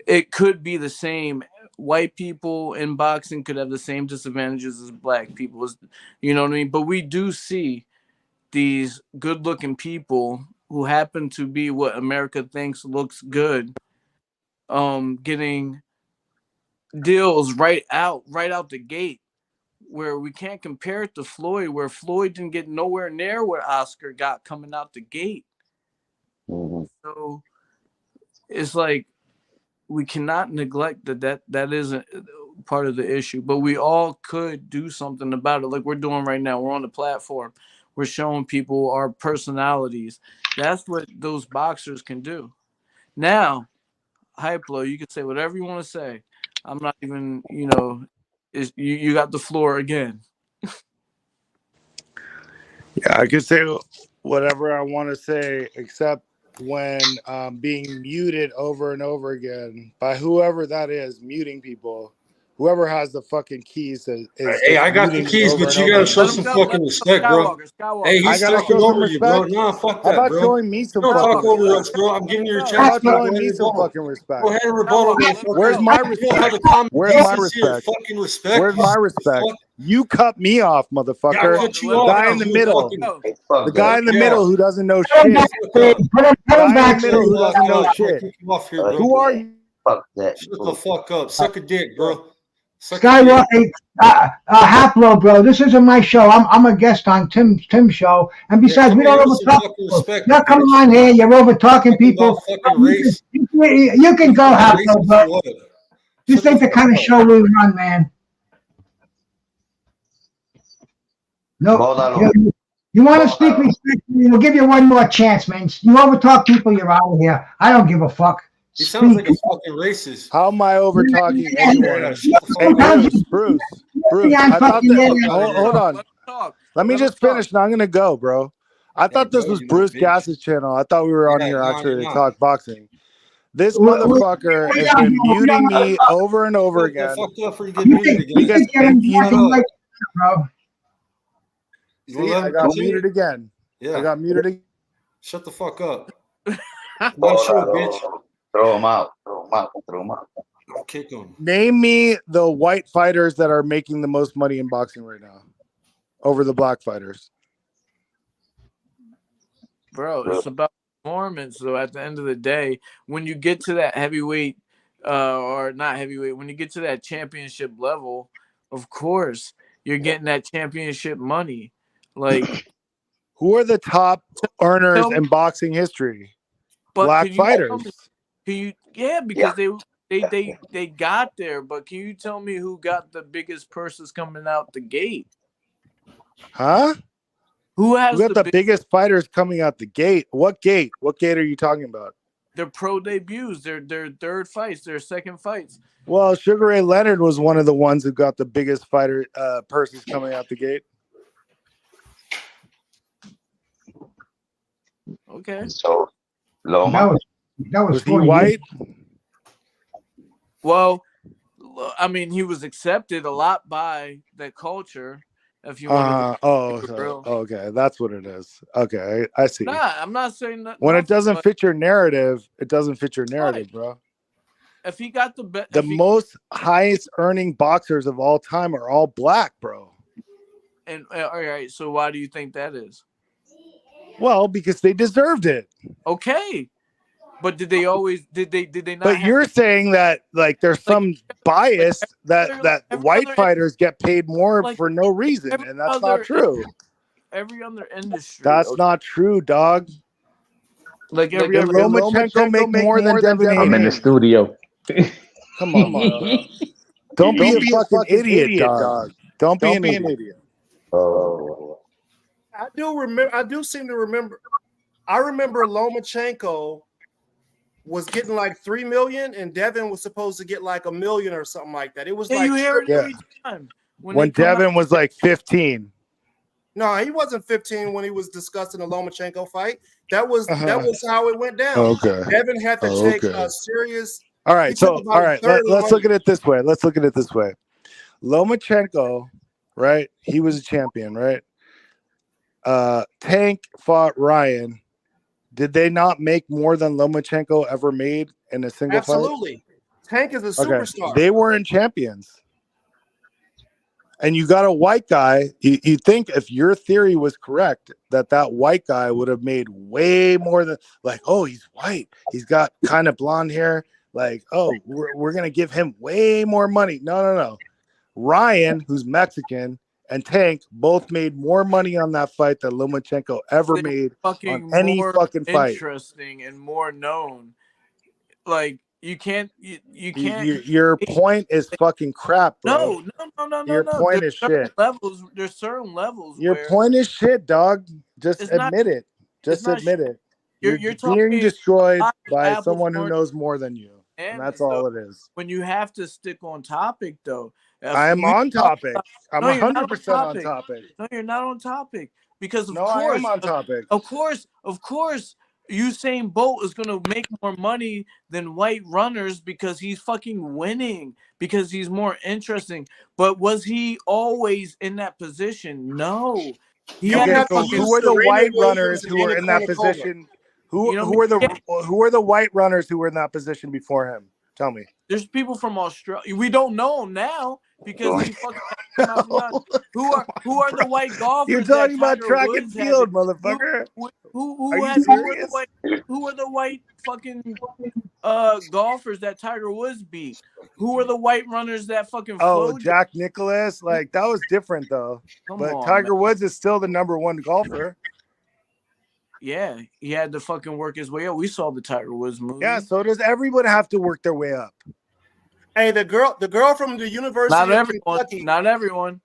It could be the same. White people in boxing could have the same disadvantages as black people. You know what I mean? But we do see these good-looking people who happen to be what America thinks looks good, getting deals right out the gate, where we can't compare it to Floyd, where Floyd didn't get nowhere near where Oscar got coming out the gate. Mm-hmm. So it's like we cannot neglect that isn't part of the issue, but we all could do something about it, like we're doing right now. We're on the platform. We're showing people our personalities. That's what those boxers can do. Now, Hyplo, you can say whatever you want to say. I'm not even, you got the floor again. Yeah, I could say whatever I want to say, except when being muted over and over again by whoever that is, muting people. Whoever has the fucking keys is Hey, I got the keys, but you gotta show some fucking respect, bro. Hey, I he's gotta talking show some over you, bro. respect. Nah, fuck How that, about bro. showing me some Don't talk fucking over respect? us, bro. I'm giving you a How chance about to go showing ahead me and some rebuttal. fucking respect? Go ahead and rebuttal, motherfucker. Where's my You don't have the respect? common Where's my decency or respect? fucking respect. Where's my respect? Fuck. You cut me off, Yeah, I motherfucker. cut you The off guy in because the you middle. fucking. Hey, fuck The guy that. in the Yeah. middle who doesn't know Put him shit. back, put him Guy in the back. middle who doesn't know I'll shit. kick you off here, bro. Who are you? Fuck that. Shut the fuck up. Suck a dick, bro. Suck a Skywalker, dick. Haplo, bro. This isn't my show. I'm a guest on Tim's show, and Yeah, besides, come we here don't with some over talk fucking people. respect, You're coming bitch. on here, you're over talking Talking people. about fucking race. You can go, Haplo, Racist bro. or what? This Shut ain't the fuck kind of up. show we run, man. No, Bódalo. you want to speak respectfully? We'll give you one more chance, man. You over talk people, you're out of here. I don't give a fuck. He sounds like Speak. a fucking racist. How am I over talking Yeah, anyone? shut the fuck Hey, up. Bruce. You're I on thought fucking that. internet. Hold on. Talk. Let me just finish, and I'm gonna go, bro. I thought this go, was you little Bruce bitch. Gass's channel. I thought we were on Yeah, here no, actually you're to not. talk boxing. This We- motherfucker has been muting me over and over Shut the again fuck up before you get muted again. because Shut up. Bro. You wanna see, let I him got continue? muted again. Yeah. I got muted again. Shut the fuck up. My show, bitch. Throw him out. Throw him out. Throw him out. I'll kick him. Name me the white fighters that are making the most money in boxing right now over the black fighters. Bro, it's about performance. So at the end of the day, when you get to that heavyweight, or not heavyweight, when you get to that championship level, of course you're getting that championship money. Like, who are the top earners in boxing history? Black fighters. Can you? Yeah, because they got there. But can you tell me who got the biggest purses coming out the gate? Huh? Who has Who got the biggest fighters coming out the gate? What gate? What gate are you talking about? Their pro debuts, their third fights, their second fights. Well, Sugar Ray Leonard was one of the ones who got the biggest fighter purses coming out the gate. Okay. So, Loma. That was he white? Well, I mean, he was accepted a lot by the culture. If you want to, okay, that's what it is. Okay, I see. Nah, I'm not saying that. When it doesn't fit your narrative, it doesn't fit your narrative, bro. If he got the most highest earning boxers of all time are all black, bro. And all right, so why do you think that is? Well, because they deserved it. Okay, but did they always? Did they not? But you're saying that like there's some bias that white fighters get paid more for no reason, and that's not true. Every other industry. That's not true, dog. Like Did Lomachenko make more than Devin Haney? I'm in the studio. Come on, bro. Don't be a fucking idiot, dog. Don't be an idiot. Oh. I do seem to remember. I remember Lomachenko was getting like 3 million, and Devin was supposed to get like 1 million or something like that. It was like you hear it every time. When Devin was like 15. No, he wasn't 15 when he was discussing the Lomachenko fight. That was how it went down. Okay. Devin had to take a serious. All right, let's look at it this way. Lomachenko, right? He was a champion, right? Tank fought Ryan. Did they not make more than Lomachenko ever made in a single fight? Absolutely. Tank is a superstar. They weren't champions. And you got a white guy. You think if your theory was correct, that white guy would have made way more than like, oh, he's white. He's got kind of blonde hair, like, oh, we're gonna give him way more money. No. Ryan, who's Mexican, and Tank both made more money on that fight than Lomachenko ever They're made on fucking any more fucking fight. interesting and more known. Like you can't. Your point is fucking crap, bro. No. Your point is shit. There's certain levels. Your where point is shit, dog. Just it's admit it. Just admit it. You're being destroyed by someone who knows more than you. And that's all it is. When you have to stick on topic, though. I'm on topic. I'm 100% on topic. No, you're not on topic. Because of course, I am on topic. Of course, Usain Bolt is gonna make more money than white runners because he's fucking winning, because he's more interesting. But was he always in that position? No. Who are the white runners who were in that position? Who are the white runners who were in that position before him? Tell me. There's people from Australia. We don't know him now because he fucking who are the white golfers? You're talking about track and field, motherfucker. Who are the white fucking golfers that Tiger Woods beat? Who are the white runners that fucking flowed? Jack Nicklaus? Like that was different though. Tiger Woods is still the #1 golfer. Yeah, he had to fucking work his way up. We saw the Tiger Woods movie. Yeah, so does everyone have to work their way up? Hey, the girl from the University of Kentucky. Not everyone.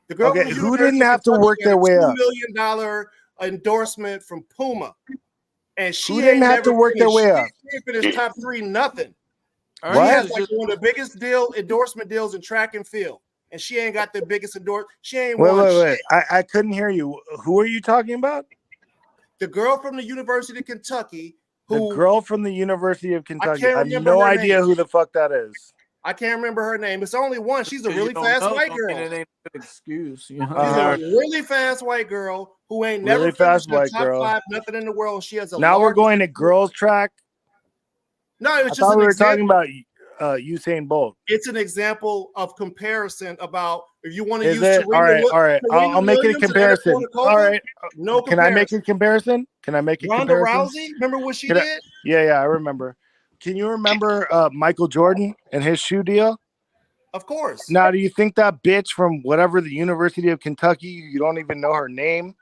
The girl from the who didn't have to work their way up? $2 million endorsement from Puma, and she didn't have to work their way up. She finished top 3, nothing. What? She has like one of the biggest endorsement deals in track and field, and she ain't got the biggest endorsement. She ain't wait. I couldn't hear you. Who are you talking about? The girl from the University of Kentucky. The girl from the University of Kentucky. I have no idea who the fuck that is. I can't remember her name. It's only one. She's a really fast white girl. It ain't an excuse. She's a really fast white girl who ain't never really fast finished white top girl. 5, nothing in the world. She has a. Now we're going to girls track. No, it's just. I thought we were talking about Usain Bolt. It's an example of comparison about if you want to use. All right. I'll make it a comparison. All right. No. Can I make a comparison? Ronda Rousey. Remember what she did? Yeah, I remember. Can you remember Michael Jordan and his shoe deal? Of course. Now, do you think that bitch from whatever the University of Kentucky, you don't even know her name,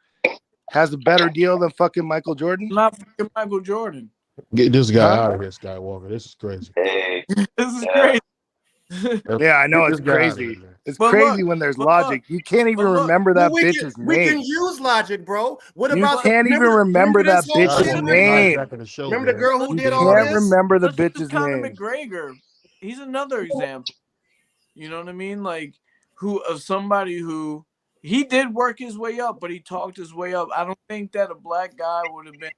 has a better deal than fucking Michael Jordan? Not fucking Michael Jordan. Get this guy out of here, Skywalker. This is crazy. This is crazy. Yeah, I know it's crazy. It's crazy when there's logic. You can't even remember that bitch's name. We can use logic, bro. What you about can't even remember that bitch's name. Remember the girl who did all this? You can't remember the bitch's Conor name. McGregor. He's another example. You know what I mean? Like somebody who he did work his way up, but he talked his way up. I don't think that a black guy would have been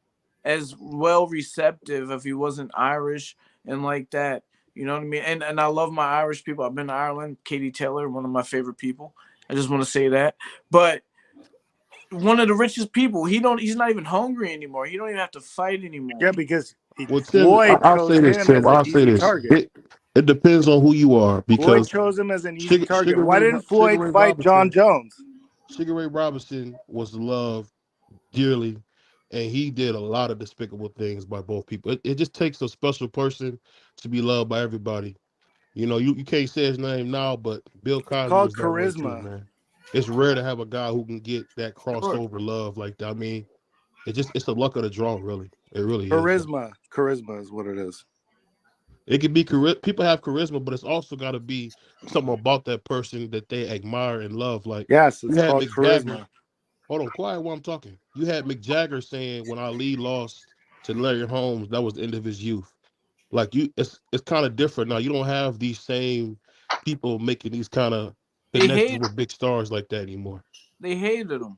as well receptive if he wasn't Irish and like that. You know what I mean? And I love my Irish people. I've been to Ireland. Katie Taylor, one of my favorite people. I just want to say that. But one of the richest people, he's not even hungry anymore. He don't even have to fight anymore. Yeah, because I'll say this, Tim. I'll say this. It depends on who you are. Because Floyd chose him as an easy target. Why didn't Floyd fight John Jones? Sugar Ray Robinson was loved dearly. And he did a lot of despicable things by both people. It just takes a special person to be loved by everybody. You know, you can't say his name now, but Bill Cosby called was that way charisma, too, man. It's rare to have a guy who can get that crossover love like that. I mean, it's the luck of the draw, really. It really charisma. is. Charisma is what it is. It can be people have charisma, but it's also got to be something about that person that they admire and love. Like yes, it's called charisma. Hold on, quiet while I'm talking. You had Mick Jagger saying when Ali lost to Larry Holmes, that was the end of his youth. Like it's kind of different now. You don't have these same people making these kind of connections with big stars like that anymore. They hated him.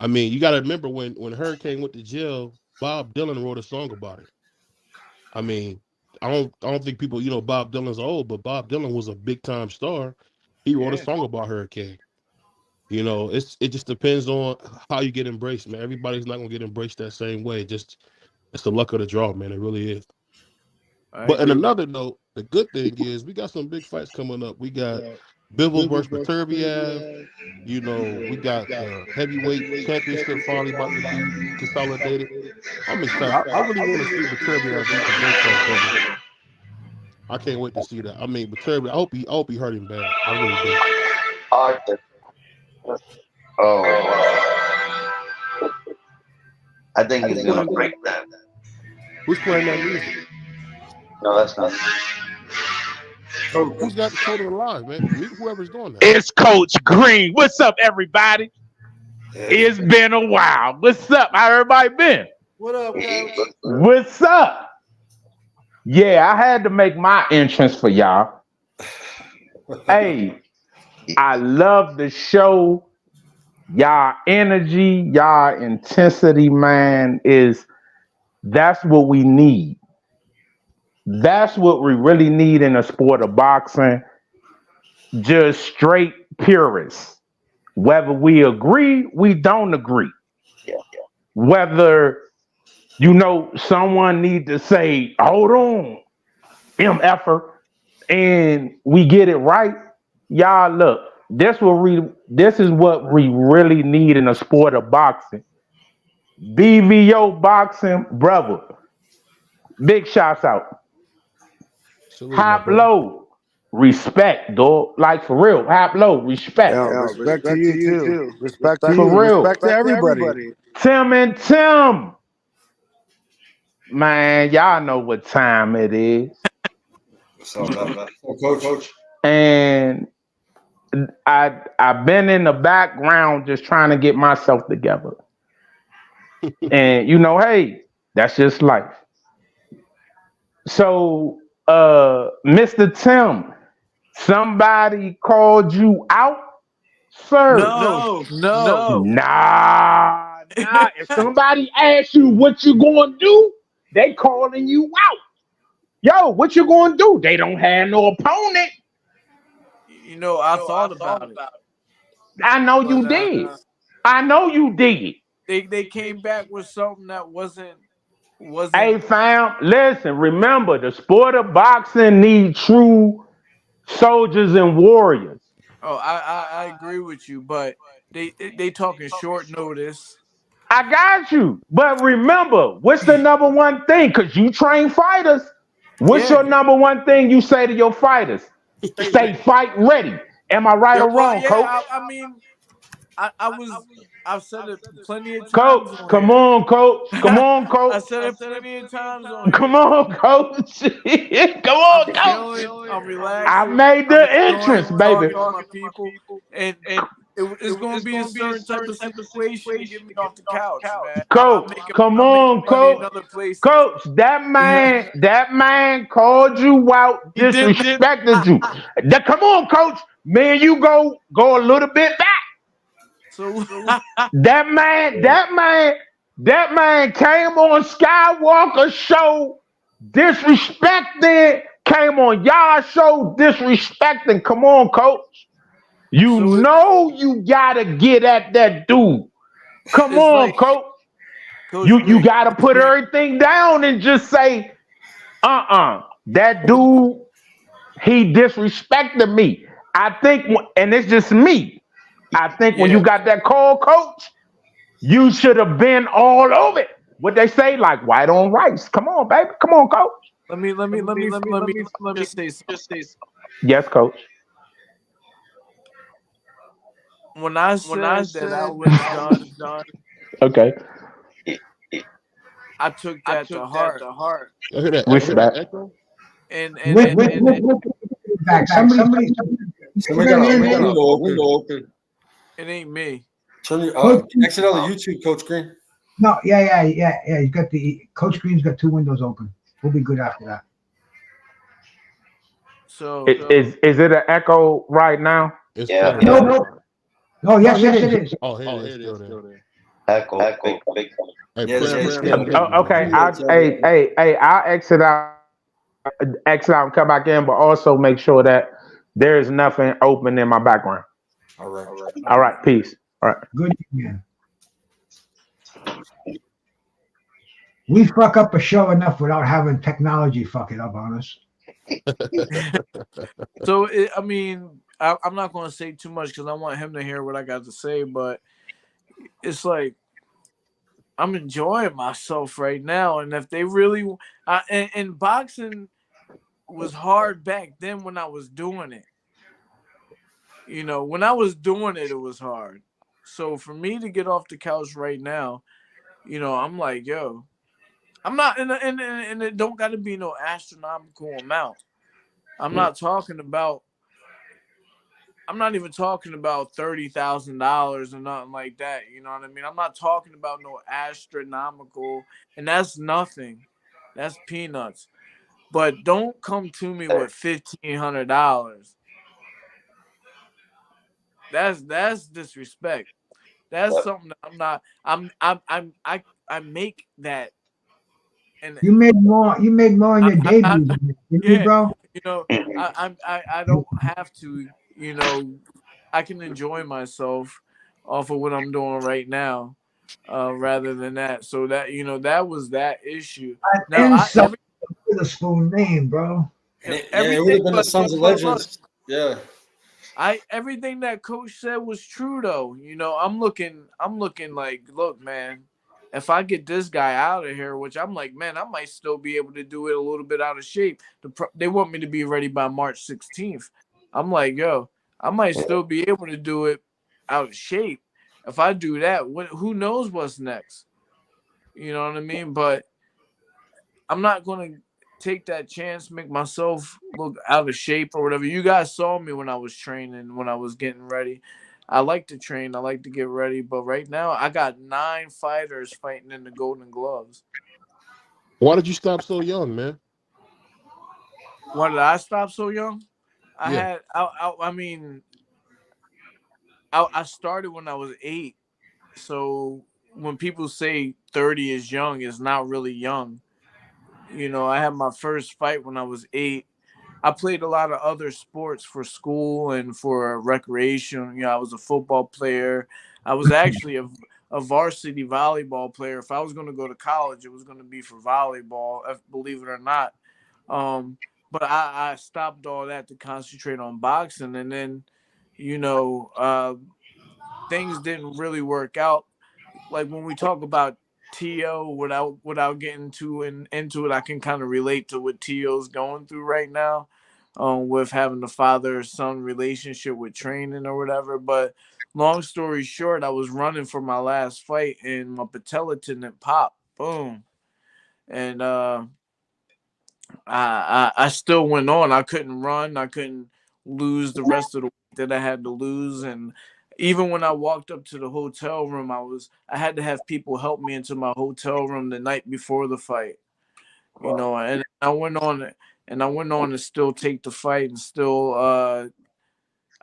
I mean, you got to remember when Hurricane went to jail, Bob Dylan wrote a song about it. I mean, I don't think people, Bob Dylan's old, but Bob Dylan was a big time star. He wrote a song about Hurricane. It just depends on how you get embraced, man. Everybody's not gonna get embraced that same way. It's the luck of the draw, man. It really is. But on another note, the good thing is we got some big fights coming up. We got Bivens versus Beterbiev. You know, we got the heavyweight championship finally about to be consolidated. I'm excited. I really want to see Beterbiev beat the brakes off Bivens. I can't wait to see that. I mean, Beterbiev, I hope he hurt him bad. I really do. Arthur. Oh, I think he's gonna break that. Who's playing that music? No, that's not. Who's got the total live, man? Whoever's doing that. It's Coach Green. What's up, everybody? It's been a while. What's up? How everybody been? What up, Coach? What's up? Yeah, I had to make my entrance for y'all. Hey, I love the show. Y'all energy, y'all intensity, man, that's what we need. That's what we really need in the sport of boxing. Just straight purists. Whether we agree, we don't agree. Whether, someone need to say, hold on, MFer, and we get it right. Y'all, look, this is what we really need in the sport of boxing. BVO boxing, brother. Big shouts out. Hop low, respect, dog. Like for real, hop low, respect. Yeah, respect to you too. Respect to you. For real. Respect to everybody. Tim and Tim. Man, y'all know what time it is. What's up, man? Coach? And I've been in the background just trying to get myself together. And hey, that's just life. So Mr. Tim, somebody called you out, sir? No. Nah. If somebody asks you what you gonna do, they calling you out. Yo, what you gonna do? They don't have no opponent. I thought about it. I know you did. I know you did. They came back with something that wasn't. Hey, fam, listen. Remember, the sport of boxing needs true soldiers and warriors. Oh, I agree with you, but they talking short notice. I got you, but remember, what's the number one thing? Because you train fighters. What's your number one thing you say to your fighters? Stay fight ready. Am I right or wrong, Coach? I mean, I've said it plenty of times. Coach, come on, Coach. Come on, Coach. I said it plenty of times on Come on, Coach. Come on, Coach. I'm relaxed. I made the entrance, baby. My people, and it's going to be a certain type of situation to get me off the couch, man. Coach, come on, Coach. Coach, that man called you out, disrespected you. Come on, Coach. Man, you go a little bit back. So that man came on Skywalker show disrespecting, came on y'all show disrespecting. Come on, Coach. You gotta get at that dude. Come on, Coach. You gotta put everything down and just say, that dude, he disrespected me. I think, and it's just me. I think when you got that call, Coach, you should have been all over it. What they say, like white on rice. Come on, baby. Come on, Coach. Let me say something. Yes, Coach. When I said that I was done, okay. I took that to heart. Respect. And back. Somebody got a window open. It ain't me. Turn your exit out of YouTube, Coach Green. No, yeah. He's got Coach Green's got 2 windows open. We'll be good after that. So is it an echo right now? Yeah. No. Oh yes, it is. Oh, here it is. Echo. Hey, Okay. I'll exit out and come back in, but also make sure that there is nothing open in my background. All right. Peace. All right. Good, man. We fuck up a show enough without having technology fuck it up on us. So I'm not going to say too much because I want him to hear what I got to say, but it's like I'm enjoying myself right now. And if they really, and boxing was hard back then when I was doing it. You know, when I was doing it, it was hard. So for me to get off the couch right now, you know, I'm like, yo, I'm not, and it don't got to be no astronomical amount. I'm not talking about. I'm not even talking about $30,000 or nothing like that. You know what I mean? I'm not talking about no astronomical, and that's nothing. That's peanuts. But don't come to me with $1,500. That's disrespect. That's something that I'm not. I make that, and You make more. You make more in your debut, didn't you, yeah, bro? you know, I don't have to. You know, I can enjoy myself off of what I'm doing right now, rather than that. So that that was that issue. Now Insult Witherspoon name, bro. It would everything, have been the but Sons of look, Legends. Yeah. everything that coach said was true though. You know, I'm looking like, look, man, if I get this guy out of here, which I'm like, man, I might still be able to do it a little bit out of shape. They want me to be ready by March 16th. I'm like, yo, I might still be able to do it out of shape. If I do that, who knows what's next? You know what I mean? But I'm not going to take that chance, make myself look out of shape or whatever. You guys saw me when I was training, when I was getting ready. I like to train, I like to get ready, but right now I got 9 fighters fighting in the Golden Gloves. Why did you stop so young, man? Why did I stop so young? Yeah. I mean, I started when I was 8. So when people say 30 is young, it's not really young. You know, I had my first fight when I was 8. I played a lot of other sports for school and for recreation. You know, I was a football player. I was actually a varsity volleyball player. If I was going to go to college, it was going to be for volleyball, believe it or not. But I stopped all that to concentrate on boxing. And then, you know, things didn't really work out. Like when we talk about T.O. without getting into it, I can kind of relate to what T.O.'s going through right now, with having the father-son relationship with training or whatever. But long story short, I was running for my last fight and my patella tendon popped. Boom. And I still went on. I couldn't run. I couldn't lose the rest of the weight that I had to lose. And even when I walked up to the hotel room, I had to have people help me into my hotel room the night before the fight. You know, and I went on to still take the fight and still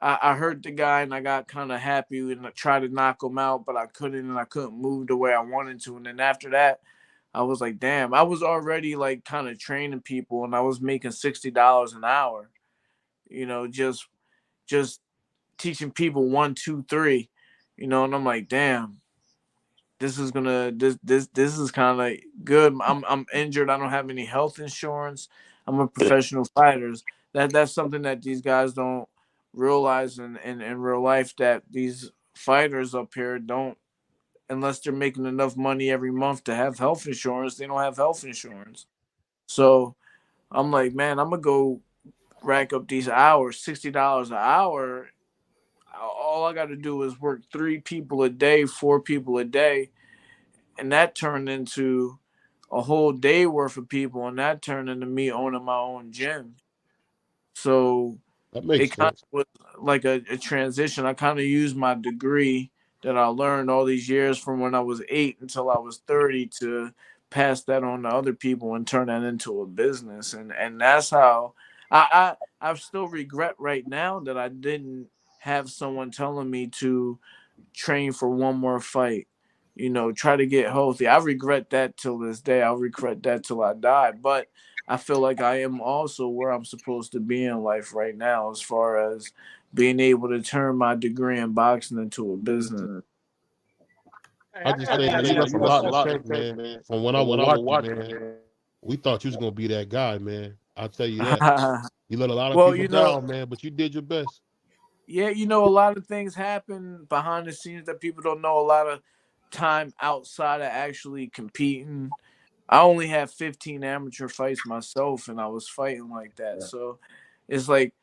I hurt the guy and I got kind of happy and I tried to knock him out, but I couldn't, and I couldn't move the way I wanted to. And then after that, I was like, damn, I was already like kind of training people and I was making $60 an hour, you know, just teaching people 1, 2, 3, you know, and I'm like, damn, this is kind of good. I'm injured. I don't have any health insurance. I'm a professional fighter. That's something that these guys don't realize in real life, that these fighters up here don't, unless they're making enough money every month to have health insurance, they don't have health insurance. So I'm like, man, I'm gonna go rack up these hours, $60 an hour. All I got to do is work 3 people a day, 4 people a day, and that turned into a whole day worth of people, and that turned into me owning my own gym. So That makes it kind sense. of was like a transition. I kind of used my degree that I learned all these years from when I was 8 until I was 30 to pass that on to other people and turn that into a business. And that's how I still regret right now that I didn't have someone telling me to train for one more fight. You know, try to get healthy. I regret that till this day. I'll regret that till I die. But I feel like I am also where I'm supposed to be in life right now, as far as being able to turn my degree in boxing into a business. I just say, man, you left a lot in the tank, man. From when I would watch you, man, we thought you was gonna be that guy, man. I'll tell you that. You let a lot of Well, people you know, down, man, but you did your best. Yeah, you know, a lot of things happen behind the scenes that people don't know. A lot of time outside of actually competing. I only had 15 amateur fights myself, and I was fighting like that. So it's like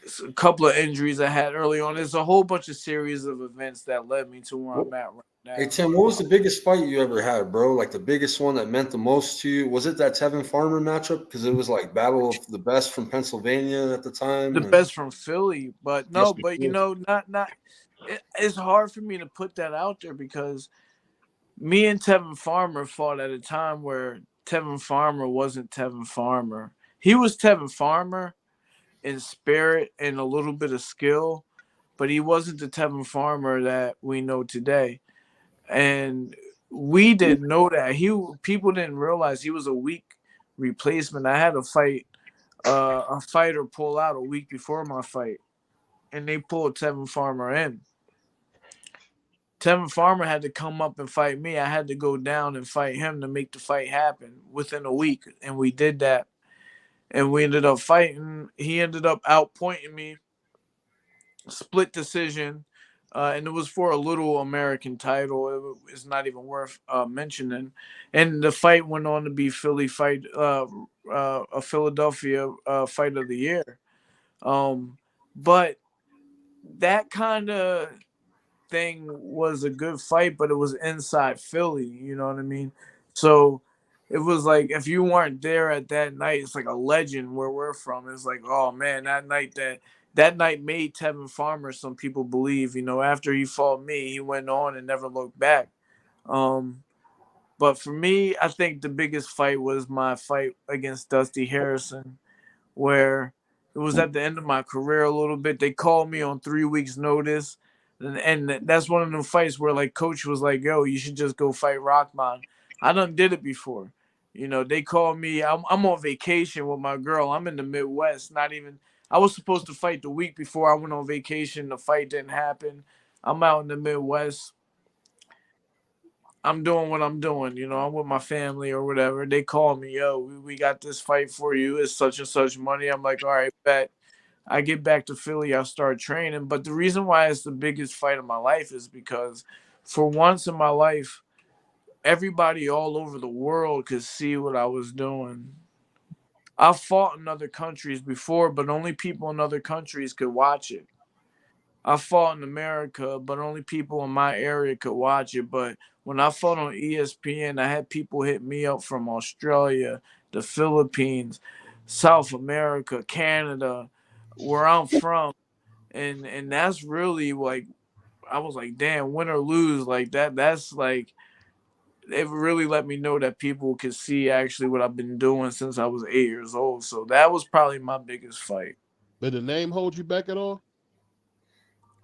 it's a couple of injuries I had early on. There's a whole bunch of series of events that led me to where I'm at right Hey now. Tim, what was the biggest fight you ever had, bro? Like the biggest one that meant the most to you? Was it that Tevin Farmer matchup? Because it was like battle of the best from Pennsylvania at the The time. And best from Philly, but yes, no, but you know, not. It's hard for me to put that out there because me and Tevin Farmer fought at a time where Tevin Farmer wasn't Tevin Farmer. He was Tevin Farmer in spirit and a little bit of skill, but he wasn't the Tevin Farmer that we know today. And we didn't know that. People didn't realize he was a weak replacement. I had a fighter pull out a week before my fight, and they pulled Tevin Farmer in. Tevin Farmer had to come up and fight me. I had to go down and fight him to make the fight happen within a week, and we did that. And we ended up fighting. He ended up outpointing me, split decision, and it was for a little American title. It's not even worth mentioning. And the fight went on to be a Philadelphia fight of the year. But that kind of thing was a good fight, but it was inside Philly. You know what I mean? So it was like if you weren't there at that night, it's like a legend where we're from. It's like, oh man, that night made Tevin Farmer. Some people believe, you know, after he fought me, he went on and never looked back. Um, but for me, I think the biggest fight was my fight against Dusty Harrison, where it was at the end of my career a little bit. They called me on 3 weeks' notice. And that's one of them fights where like coach was like, yo, you should just go fight Rockman. I done did it before. You know, they called me. I'm on vacation with my girl. I'm in the Midwest. Not even I was supposed to fight the week before I went on vacation. The fight didn't happen. I'm out in the Midwest. I'm doing what I'm doing. You know, I'm with my family or whatever. They call me, yo, we got this fight for you. It's such and such money. I'm like, all right, bet. I get back to Philly, I start training. But the reason why it's the biggest fight of my life is because for once in my life, everybody all over the world could see what I was doing. I've fought in other countries before, but only people in other countries could watch it. I fought in America, but only people in my area could watch it. But when I fought on ESPN, I had people hit me up from Australia, the Philippines, South America, Canada, where I'm from. And that's really like I was like, damn, win or lose, like that's like it really let me know that people could see actually what I've been doing since I was 8 years old. So that was probably my biggest fight. Did the name hold you back at all?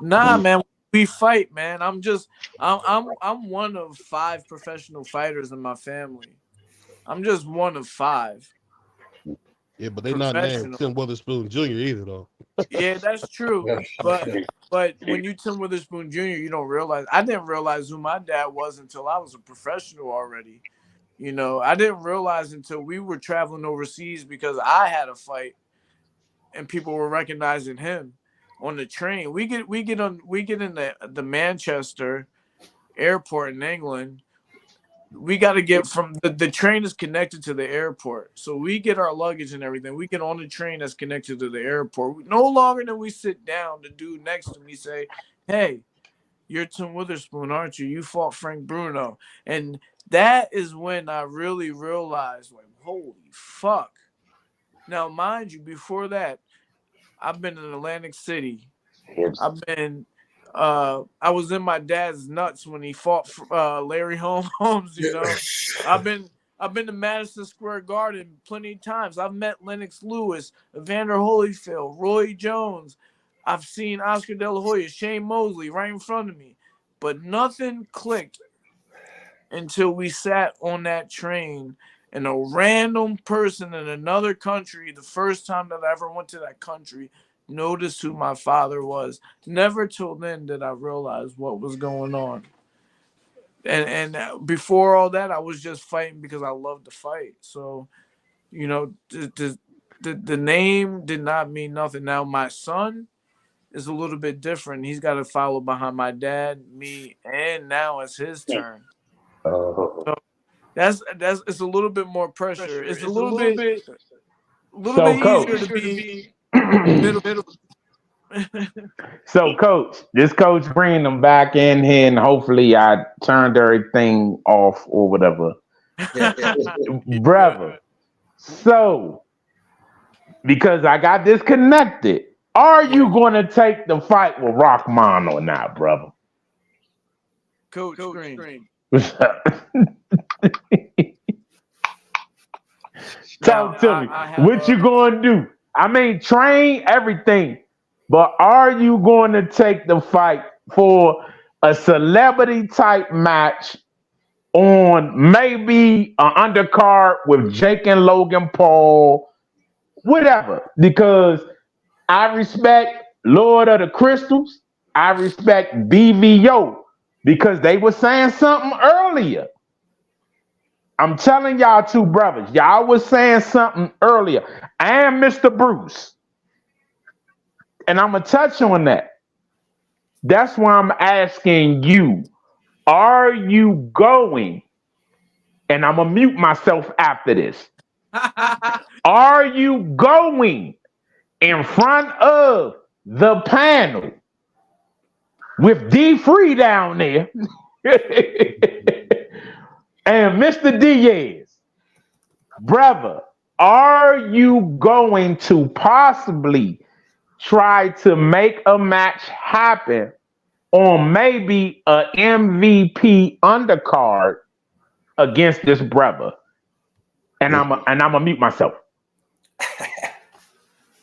Nah, man, we fight, man. I'm one of 5 professional fighters in my family. I'm just one of 5 Yeah, but they not named professional. Tim Witherspoon Jr. either though. Yeah, that's true. But when you Tim Witherspoon Jr., you don't realize. I didn't realize who my dad was until I was a professional already. You know, I didn't realize until we were traveling overseas because I had a fight and people were recognizing him on the train. We get in the Manchester airport in England. We got to get from the train is connected to the airport. So we get our luggage and everything. We get on the train that's connected to the airport. No longer than we sit down, the dude next to me say, hey, you're Tim Witherspoon, aren't you? You fought Frank Bruno. And that is when I really realized, like, holy fuck. Now, mind you, before that, I've been in Atlantic City. I've been I was in my dad's nuts when he fought Larry Holmes, you know. I've been to Madison Square Garden plenty of times. I've met Lennox Lewis, Evander Holyfield, Roy Jones. I've seen Oscar De La Hoya, Shane Mosley right in front of me. But nothing clicked until we sat on that train and a random person in another country, the first time that I ever went to that country, noticed who my father was. Never till then did I realize what was going on. And before all that, I was just fighting because I loved to fight. So, you know, the name did not mean nothing. Now my son, is a little bit different. He's got to follow behind my dad, me, and now it's his turn. Oh. So that's it's a little bit more pressure. It's a little bit So, easier coach. to be middle. So, coach, this coach bringing them back in here, and hopefully, I turned everything off or whatever, brother. So, because I got disconnected, are you going to take the fight with Rockman or not, brother? Coach Green. Tell to me what you going to do. I mean, train everything, but are you going to take the fight for a celebrity type match on maybe an undercard with Jake and Logan Paul, whatever? Because I respect Lord of the Crystals. I respect BVO because they were saying something earlier. I'm telling y'all two brothers, y'all was saying something earlier. And Mr. Bruce. And I'm going to touch on that. That's why I'm asking you, are you going? And I'm going to mute myself after this. Are you going in front of the panel with D Free down there and Mr. Diaz? Brother, are you going to possibly try to make a match happen on maybe a MVP undercard against this brother? And I'm gonna mute myself.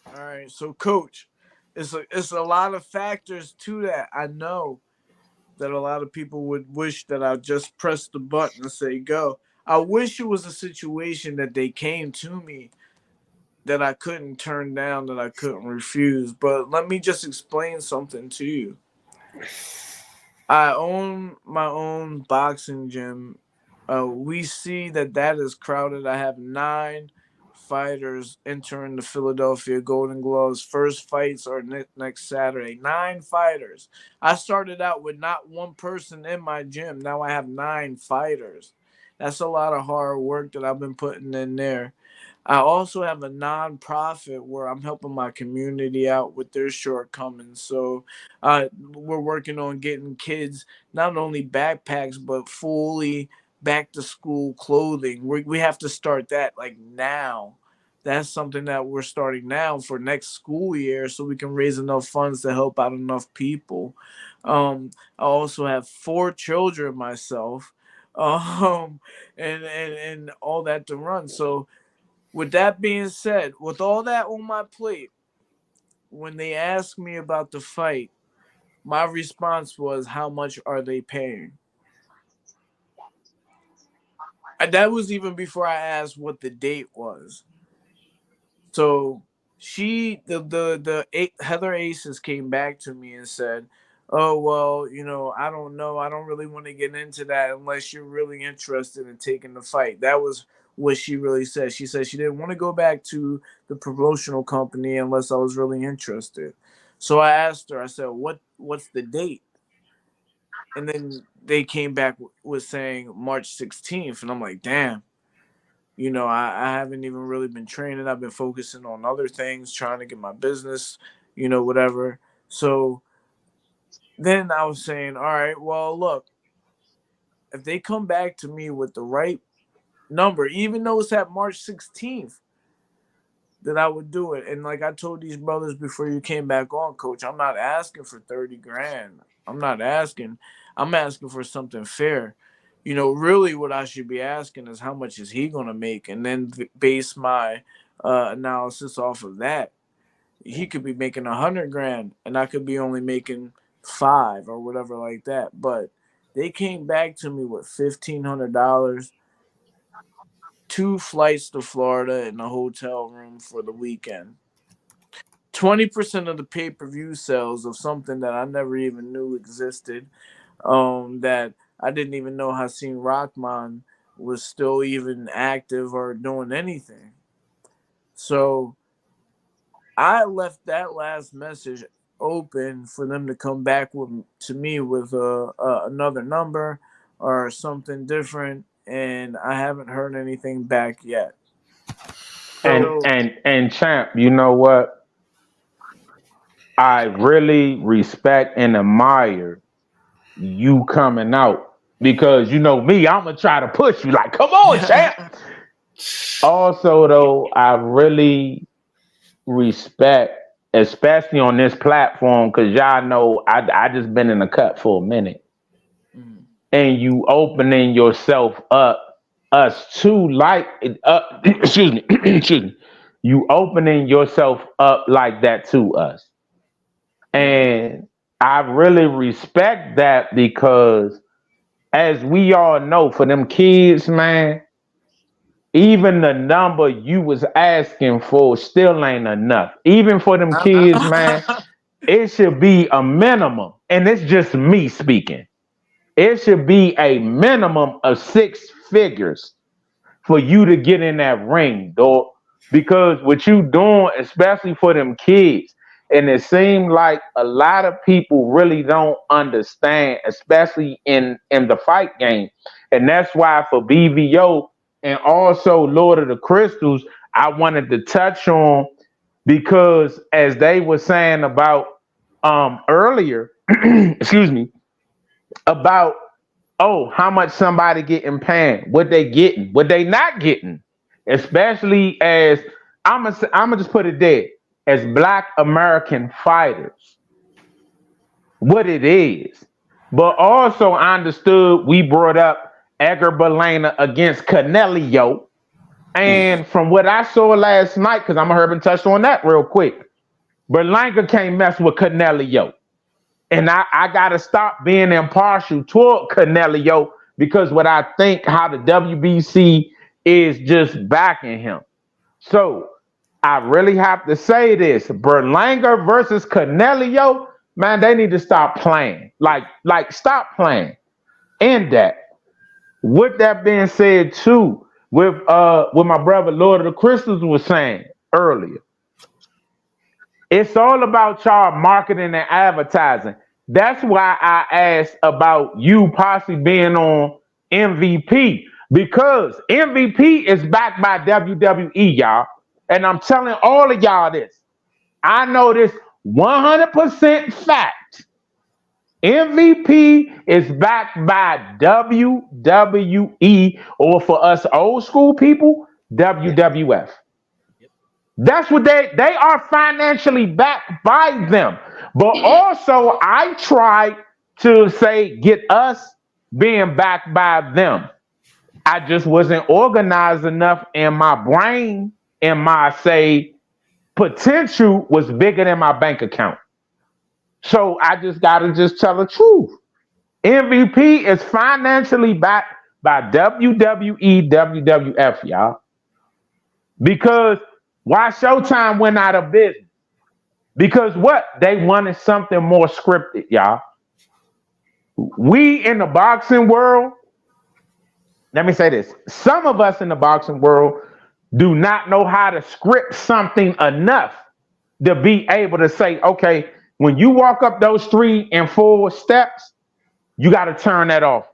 All right, so coach, it's a lot of factors to that. I know that a lot of people would wish that I just press the button and say go. I wish it was a situation that they came to me that I couldn't turn down, that I couldn't refuse. But let me just explain something to you. I own my own boxing gym. We see that is crowded. I have 9 fighters entering the Philadelphia Golden Gloves. First fights are next Saturday. 9 fighters. I started out with not one person in my gym. Now I have 9 fighters. That's a lot of hard work that I've been putting in there. I also have a nonprofit where I'm helping my community out with their shortcomings. So we're working on getting kids not only backpacks, but fully back to school clothing. We have to start that like now. That's something that we're starting now for next school year so we can raise enough funds to help out enough people. I also have 4 children myself and all that to run. So with that being said, with all that on my plate, when they asked me about the fight, my response was, how much are they paying? And that was even before I asked what the date was. So Heather Aces came back to me and said, oh, well, I don't know. I don't really want to get into that unless you're really interested in taking the fight. That was what she really said. She said she didn't want to go back to the promotional company unless I was really interested. So I asked her, I said, what's the date? And then they came back with saying March 16th. And I'm like, damn. I haven't even really been training. I've been focusing on other things, trying to get my business, whatever. So then I was saying, all right, well, look, if they come back to me with the right number, even though it's at March 16th, that I would do it. And like I told these brothers before you came back on, Coach, I'm not asking for 30 grand. I'm asking for something fair. Really what I should be asking is how much is he going to make, and then base my analysis off of that. He could be making 100 grand and I could be only making 5 or whatever like that. But they came back to me with $1,500, 2 flights to Florida and a hotel room for the weekend. 20% of the pay-per-view sales of something that I never even knew existed, that I didn't even know Hasim Rahman was still even active or doing anything. So I left that last message open for them to come back to me with another number or something different, and I haven't heard anything back yet. And champ, you know what? I really respect and admire you coming out, because you know me, I'm gonna try to push you like, come on, champ. Also, though, I really respect, especially on this platform, because y'all know I just been in the cut for a minute, and you opening yourself up, us to like, excuse me, excuse me, you opening yourself up like that to us, and I really respect that, because as we all know, for them kids, man, even the number you was asking for still ain't enough. Even for them kids, man, it should be a minimum. And it's just me speaking. It should be a minimum of 6 figures for you to get in that ring, dog. Because what you doing, especially for them kids, and it seems like a lot of people really don't understand, especially in the fight game. And that's why for BVO and also Lord of the Crystals, I wanted to touch on, because as they were saying about earlier, excuse me, about how much somebody getting paid, what they getting, what they not getting, especially as I'ma just put it there, as Black American fighters, what it is. But also I understood we brought up Edgar Berlanga against Canelio. And from what I saw last night, because I'm gonna touch on that real quick, Berlanga can't mess with Canelio. And I gotta stop being impartial toward Canelio, because what I think how the WBC is just backing him. So I really have to say this: Berlanga versus Canelio, man, they need to stop playing. Like stop playing. End that. With that being said, too, with my brother Lord of the Crystals was saying earlier, it's all about y'all marketing and advertising. That's why I asked about you possibly being on MVP, because MVP is backed by WWE, y'all. And I'm telling all of y'all this. I know this 100% fact. MVP is backed by WWE, or for us old school people, WWF. That's what they are financially backed by them. But also I tried to say get us being backed by them. I just wasn't organized enough, and my brain and my potential was bigger than my bank account. So I just gotta tell the truth. MVP is financially backed by WWE, WWF, y'all. Because why Showtime went out of business? Because what? They wanted something more scripted, y'all. We in the boxing world, let me say this. Some of us in the boxing world do not know how to script something enough to be able to say, okay, when you walk up those 3 and 4 steps, you got to turn that off.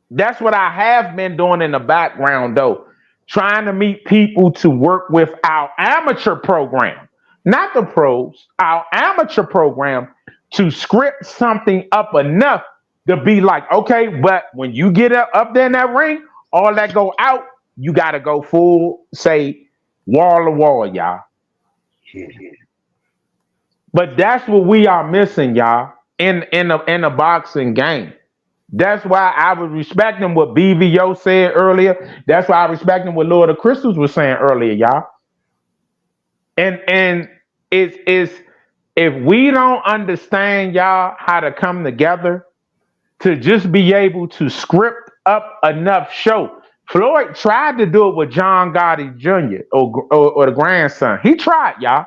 That's what I have been doing in the background, though. Trying to meet people to work with our amateur program, not the pros, our amateur program, to script something up enough to be like, okay, but when you get up there in that ring, all that go out, you got to go full, wall to wall, y'all. But that's what we are missing, y'all, in the boxing game. That's why I was respecting what BVO said earlier. That's why I respecting what Lord of Crystals was saying earlier, y'all. And it's if we don't understand, y'all, how to come together to just be able to script up enough show. Floyd tried to do it with John Gotti Jr. or the grandson. He tried, y'all.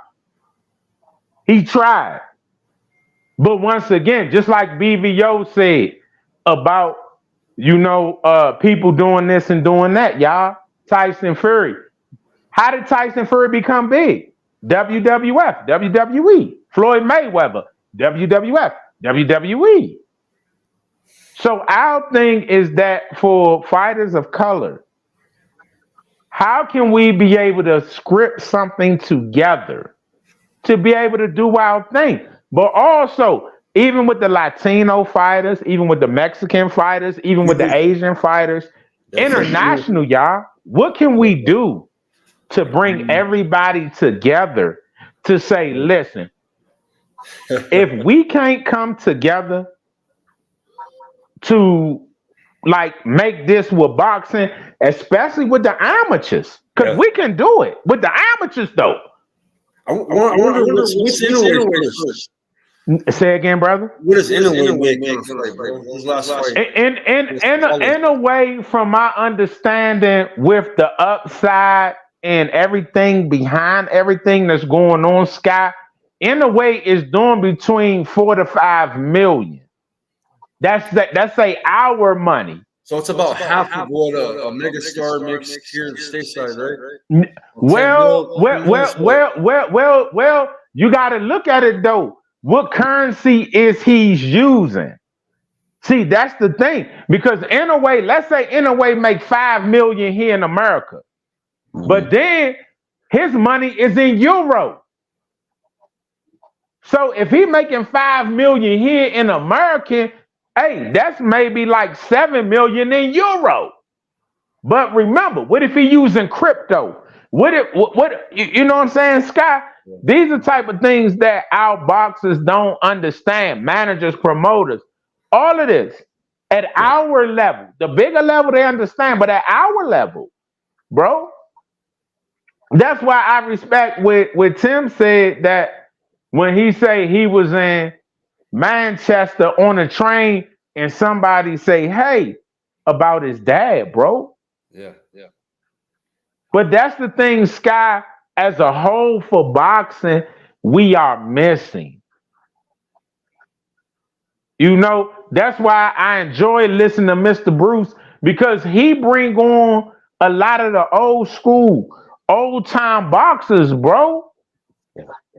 He tried. But once again, just like BVO said about, people doing this and doing that, y'all. Tyson Fury. How did Tyson Fury become big? WWF, WWE. Floyd Mayweather, WWF, WWE. So our thing is that for fighters of color, how can we be able to script something together to be able to do our thing? But also, even with the Latino fighters, even with the Mexican fighters, even with the Asian fighters, international, y'all, what can we do to bring everybody together to say, listen, if we can't come together to like make this with boxing, especially with the amateurs, because we can do it with the amateurs though. I wonder what's Inoue first. Say again, brother. What does Inoue make bro? His last fight. In a way, from my understanding, with the upside and everything behind everything that's going on, Sky, Inoue is doing between 4 to 5 million. That's our money. So it's about half of what a megastar makes here in stateside, right? Well, you got to look at it though. What currency is he using? See, that's the thing. Because Inoue, let's say Inoue make 5 million here in America, but then his money is in euro. So if he making 5 million here in American, hey, that's maybe like 7 million in euro. But remember, what if he using crypto? What you know what I'm saying, Sky? These are type of things that our boxers don't understand. Managers, promoters, all of this at our level. The bigger level they understand, but at our level, bro. That's why I respect what Tim said, that when he say he was in Manchester on a train and somebody say, hey, about his dad, bro. Yeah. But that's the thing, Sky, as a whole for boxing, we are missing. You know, that's why I enjoy listening to Mr. Bruce, because he bring on a lot of the old school, old time boxers, bro.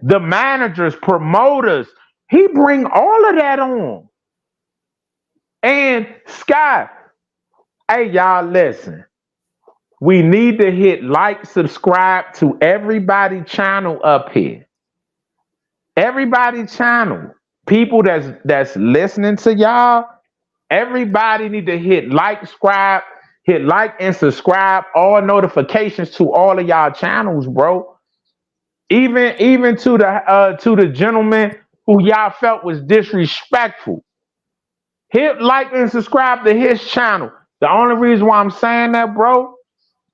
The managers, promoters, he bring all of that on. And Sky, hey, y'all, listen. We need to hit like, subscribe to everybody channel up here. Everybody channel. People that's listening to y'all, everybody need to hit like and subscribe, all notifications to all of y'all channels, bro. Even to the gentleman who y'all felt was disrespectful. Hit like and subscribe to his channel. The only reason why I'm saying that, bro,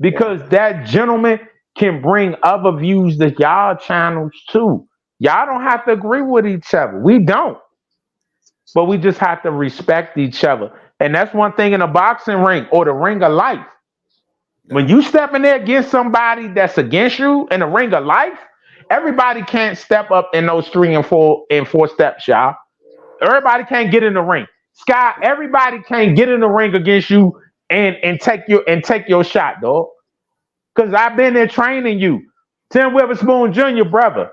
because that gentleman can bring other views to y'all channels too. Y'all don't have to agree with each other. We don't. But we just have to respect each other. And that's one thing in a boxing ring or the ring of life. When you step in there against somebody that's against you in the ring of life, everybody can't step up in those 3 and 4 steps, y'all. Everybody can't get in the ring. Sky, everybody can't get in the ring against you and take your shot, dog. Because I've been there training you. Tim Witherspoon Jr., brother.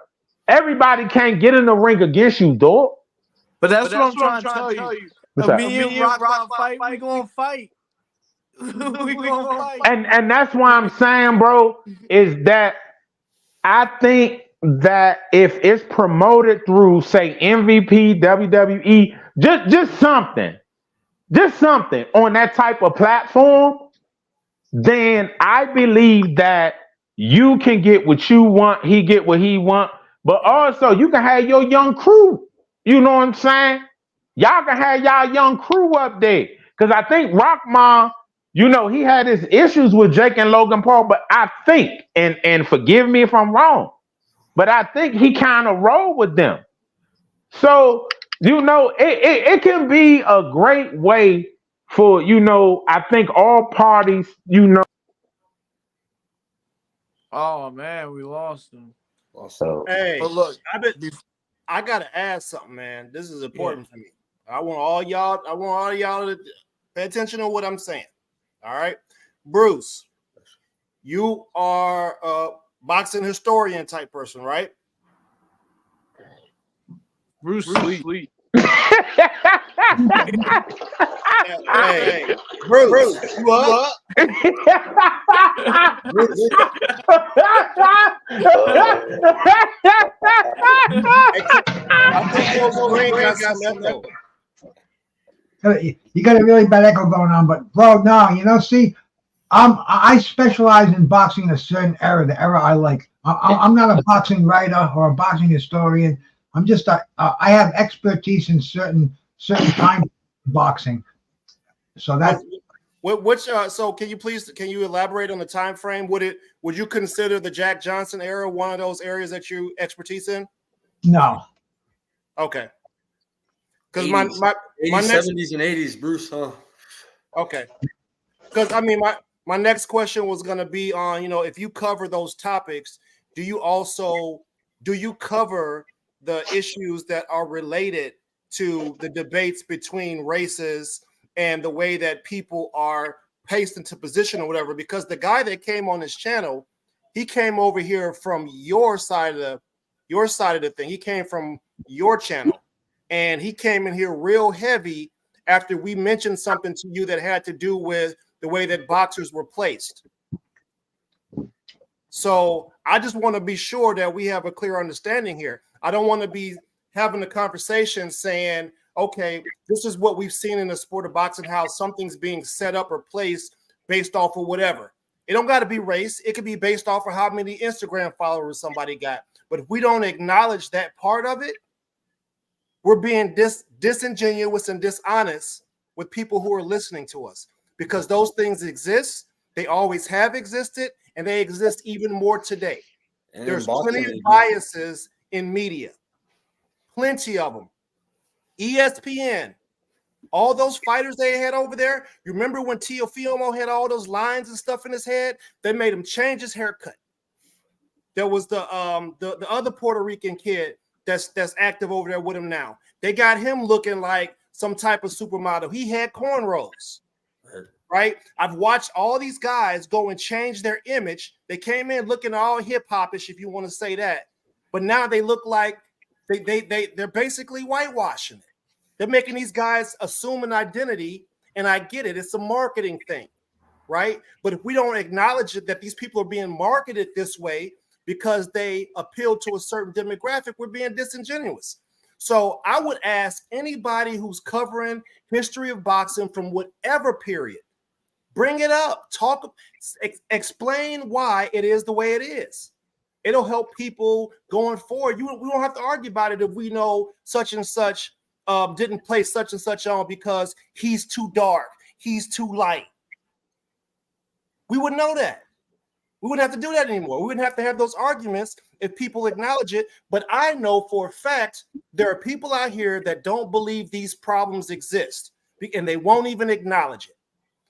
Everybody can't get in the ring against you, dog. But that's what I'm trying to tell you. Me and Rock about fight, we gonna fight. We gonna fight. And that's why I'm saying, bro, is that I think that if it's promoted through, say, MVP, WWE, just something on that type of platform, then I believe that you can get what you want, he get what he want, but also you can have your young crew. You know what I'm saying? Y'all can have y'all young crew up there. Because I think Rockman, you know, he had his issues with Jake and Logan Paul, but I think, and forgive me if I'm wrong, but I think he kind of rolled with them. So, you know, it can be a great way for, you know, I think all parties, you know. Oh man, we lost him. Hey, but look, I gotta add something, man. This is important for me. I want all y'all to pay attention to what I'm saying. All right, Bruce, you are a boxing historian type person, right? Bruce sleep. Hey, Bruce, you up? You got a really bad echo going on, but bro, no, you know, see, I specialize in boxing in a certain era, the era I like. I'm not a boxing writer or a boxing historian. I'm just I have expertise in certain kinds of boxing. So that. So can you elaborate on the time frame? Would you consider the Jack Johnson era one of those areas that you expertise in? No. Okay. Because my 70s and 80s, Bruce, huh? Okay. Because I mean my next question was going to be on, you know, if you cover those topics, do you cover the issues that are related to the debates between races and the way that people are placed into position or whatever? Because the guy that came on this channel, he came over here from your side of the thing. He came from your channel, and he came in here real heavy after we mentioned something to you that had to do with the way that boxers were placed. So I just want to be sure that we have a clear understanding here. I don't want to be having a conversation saying, okay, this is what we've seen in the sport of boxing, how something's being set up or placed based off of whatever. It don't got to be race. It could be based off of how many Instagram followers somebody got. But if we don't acknowledge that part of it, we're being disingenuous and dishonest with people who are listening to us, because those things exist. They always have existed, and they exist even more today. And there's plenty of biases in media, plenty of them. ESPN, all those fighters they had over there. You remember when Teofimo had all those lines and stuff in his head? They made him change his haircut. There was the other Puerto Rican kid that's active over there with him now. They got him looking like some type of supermodel. He had cornrows. Right? I've watched all these guys go and change their image. They came in looking all hip-hop-ish, if you want to say that. But now they look like they're basically whitewashing it. They're making these guys assume an identity, and I get it. It's a marketing thing, right? But if we don't acknowledge it, that these people are being marketed this way because they appeal to a certain demographic, we're being disingenuous. So I would ask anybody who's covering history of boxing from whatever period, bring it up, explain why it is the way it is. It'll help people going forward. We don't have to argue about it if we know such and such didn't play such and such on because he's too dark, he's too light. We wouldn't know that. We wouldn't have to do that anymore. We wouldn't have to have those arguments if people acknowledge it. But I know for a fact there are people out here that don't believe these problems exist, and they won't even acknowledge it.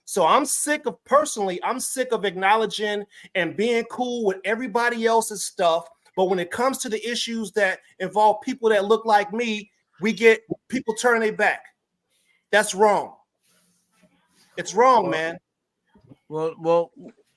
So I'm sick of acknowledging and being cool with everybody else's stuff. But when it comes to the issues that involve people that look like me, we get people turning their back. That's wrong. It's wrong, man. Well.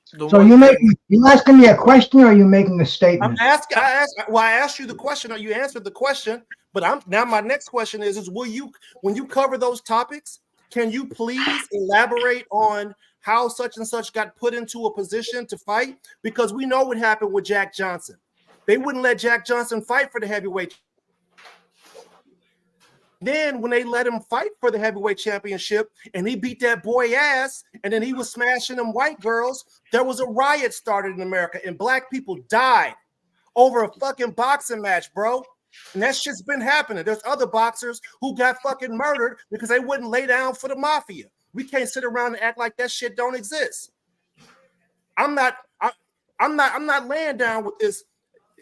So you asking me a question, or are you making a statement? I asked you the question, or you answered the question. But now my next question is will you, when you cover those topics, can you please elaborate on how such and such got put into a position to fight? Because we know what happened with Jack Johnson. They wouldn't let Jack Johnson fight for the heavyweight. Then when they let him fight for the heavyweight championship and he beat that boy ass and then he was smashing them white girls, there was a riot started in America and black people died over a fucking boxing match, bro. And that shit's been happening. There's other boxers who got fucking murdered because they wouldn't lay down for the mafia. We can't sit around and act like that shit don't exist. I'm not laying down with this.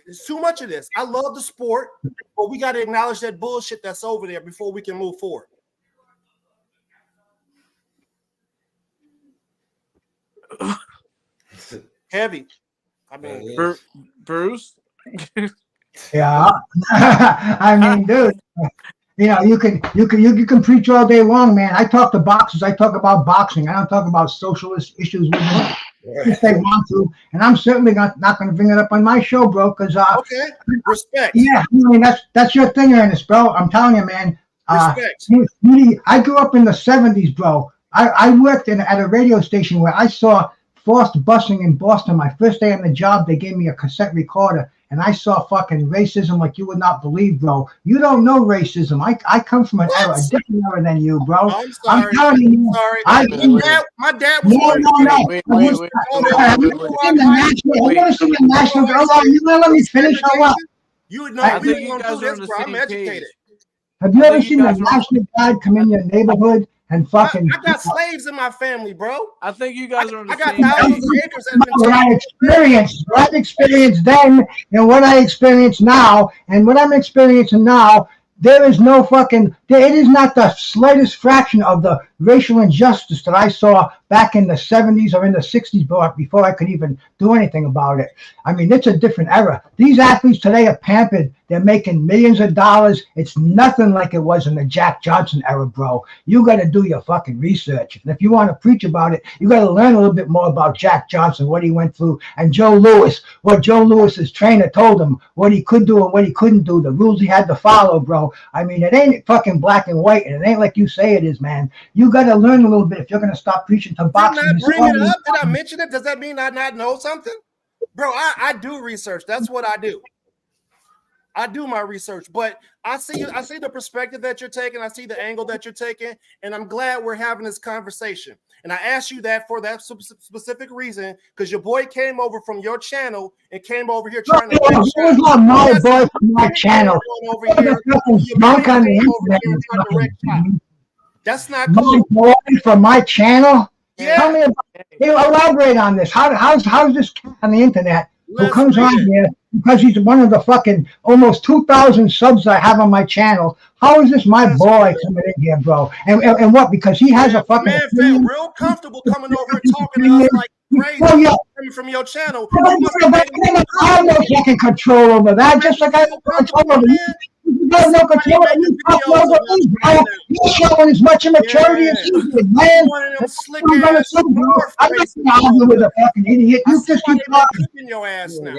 There's too much of this. I love the sport, but we got to acknowledge that bullshit that's over there before we can move forward. Heavy. I mean, Bruce. Yeah, I mean, dude, you know, you can preach all day long, man. I talk to boxers. I talk about boxing. I don't talk about socialist issues with them. if they want to, and I'm certainly not going to bring it up on my show, bro. Because Okay, respect. yeah, I mean that's your thing, Ernest, bro. I'm telling you, man. Respect. I grew up in the '70s, bro. I worked at a radio station where I saw forced busing in Boston. My first day on the job, they gave me a cassette recorder, and I saw fucking racism like you would not believe, bro. You don't know racism. I come from a different era than you, bro. Oh, I'm sorry. I'm telling you. Sorry. My dad was No. Have you ever seen the national? Oh, you gonna let me finish or what? You know, we don't do this, bro. I'm educated. Have you ever seen the National Guard come in your neighborhood and fucking? I got slaves in my family, bro. I think you guys are on the I got same thousands of acres that's been what I experienced then and what I experience now and what I'm experiencing now, there is no fucking, it is not the slightest fraction of the racial injustice that I saw back in the 70s or in the 60s before I could even do anything about it. I mean, it's a different era. These athletes today are pampered. They're making millions of dollars. It's nothing like it was in the Jack Johnson era, bro. You got to do your fucking research. And if you want to preach about it, you got to learn a little bit more about Jack Johnson, what he went through, and Joe Louis, what Joe Louis's trainer told him, what he could do and what he couldn't do, the rules he had to follow, bro. I mean, it ain't fucking black and white, and it ain't like you say it is, man. You got to learn a little bit if you're going to stop preaching to boxing. Did I bring it up? Did I mention it? Does that mean I not know something? Bro, I do research. That's what I do. I do my research, but I see the perspective that you're taking. I see the angle that you're taking, and I'm glad we're having this conversation. And I asked you that for that specific reason, because your boy came over from your channel and came over here trying to. My boy from my channel. Over here. That's not cool. My boy from my channel. Yeah. Tell me about. Elaborate on this. How's this cat on the internet who comes on here because he's one of the fucking almost 2,000 subs I have on my channel? How is this my boy coming in here, bro? And what? Because he has a fucking. Man felt real comfortable coming over and talking to us like crazy. Oh, yeah. Coming from your channel. I have no fucking control over that. Just like I have control over you. You have no control over you. You're showing as much immaturity as you did, man. I'm not going to argue with a fucking idiot. You just keep talking. Your ass now.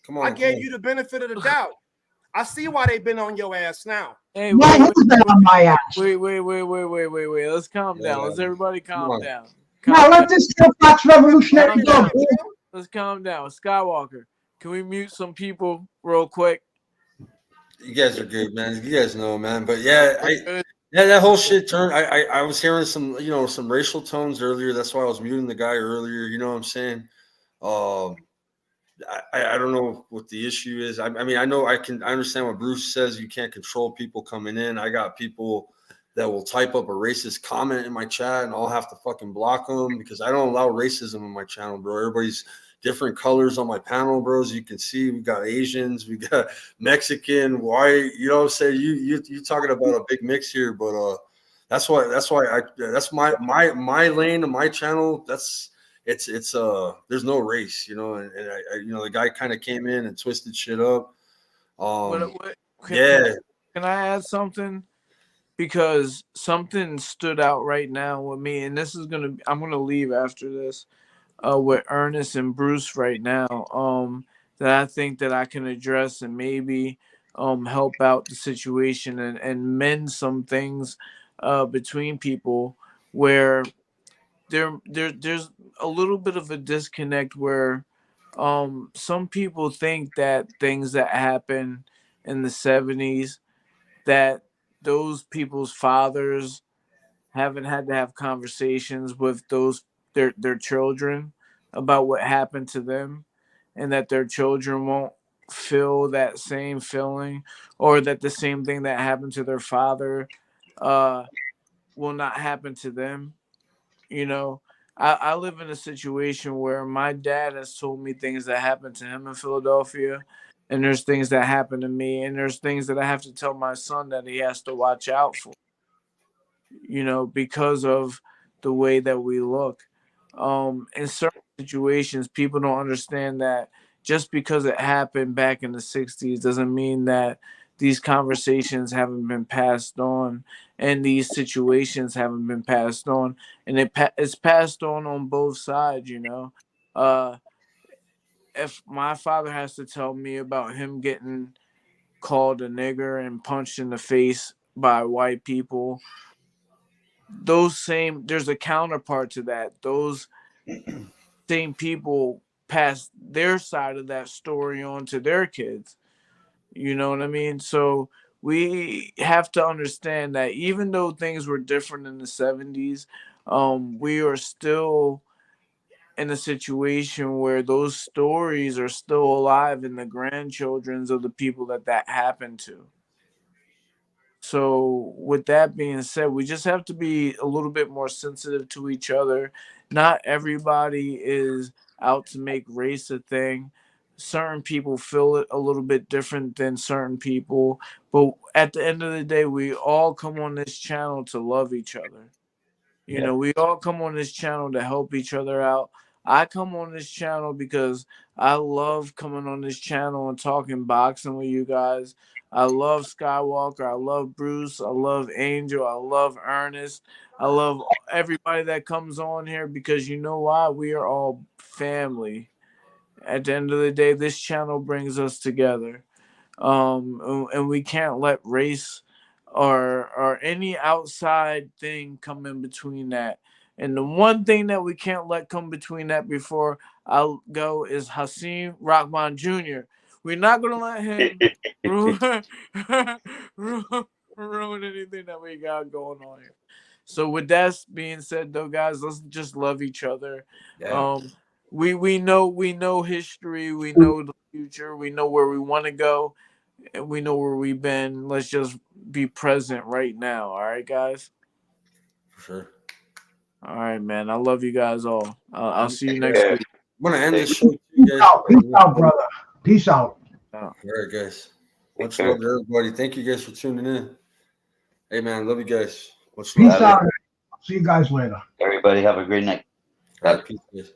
Come on, I gave you the benefit of the doubt. I see why they've been on your ass now. Hey, who's been on my ass? Wait. Let's calm down. Let's everybody calm down. Now let this Fox revolutionary go. Let's calm down. Skywalker, can we mute some people real quick? You guys are good, man. You guys know, man. But yeah, that whole shit turned. I was hearing some racial tones earlier. That's why I was muting the guy earlier. You know what I'm saying? I don't know what the issue is. I mean, I understand what Bruce says. You can't control people coming in. I got people that will type up a racist comment in my chat, and I'll have to fucking block them because I don't allow racism in my channel, bro. Everybody's different colors on my panel, bro. As you can see, we got Asians, we got Mexican, white. You know what I'm saying? You talking about a big mix here, but that's my lane and my channel. It's there's no race, you know, and the guy kind of came in and twisted shit up. Can I add something? Because something stood out right now with me, and I'm gonna leave after this with Ernest and Bruce right now. That I think that I can address and maybe help out the situation and mend some things between people where there's a little bit of a disconnect where some people think that things that happened in the 70s, that those people's fathers haven't had to have conversations with their children about what happened to them, and that their children won't feel that same feeling, or that the same thing that happened to their father will not happen to them. You know, I live in a situation where my dad has told me things that happened to him in Philadelphia, and there's things that happen to me, and there's things that I have to tell my son that he has to watch out for, you know, because of the way that we look. In certain situations, people don't understand that just because it happened back in the 60s doesn't mean that these conversations haven't been passed on and these situations haven't been passed on. And it's passed on both sides, you know. If my father has to tell me about him getting called a nigger and punched in the face by white people, there's a counterpart to that. Those same people pass their side of that story on to their kids. You know what I mean? So we have to understand that even though things were different in the 70s, we are still in a situation where those stories are still alive in the grandchildren's of the people that happened to. So, with that being said, we just have to be a little bit more sensitive to each other. Not everybody is out to make race a thing. Certain people feel it a little bit different than certain people. But at the end of the day, we all come on this channel to love each other. You know, we all come on this channel to help each other out. I come on this channel because I love coming on this channel and talking boxing with you guys. I love Skywalker. I love Bruce. I love Angel. I love Ernest. I love everybody that comes on here because you know why? We are all family. At the end of the day, this channel brings us together. And we can't let race or any outside thing come in between that. And the one thing that we can't let come between that before I'll go is Hasim Rahman Jr. We're not gonna let him ruin, ruin anything that we got going on here. So with that being said, though, guys, let's just love each other. Yeah. We know history, we know the future, we know where we want to go, and we know where we've been. Let's just be present right now. All right, guys. For sure. All right, man. I love you guys all. I'll see you next week. I'm gonna end this show, Peace out, brother. Peace out. All right, guys. Much love to everybody. Thank you guys for tuning in. Hey, man, love you guys. Much love. Peace out. See you guys later. Everybody have a great night. All right, peace, guys.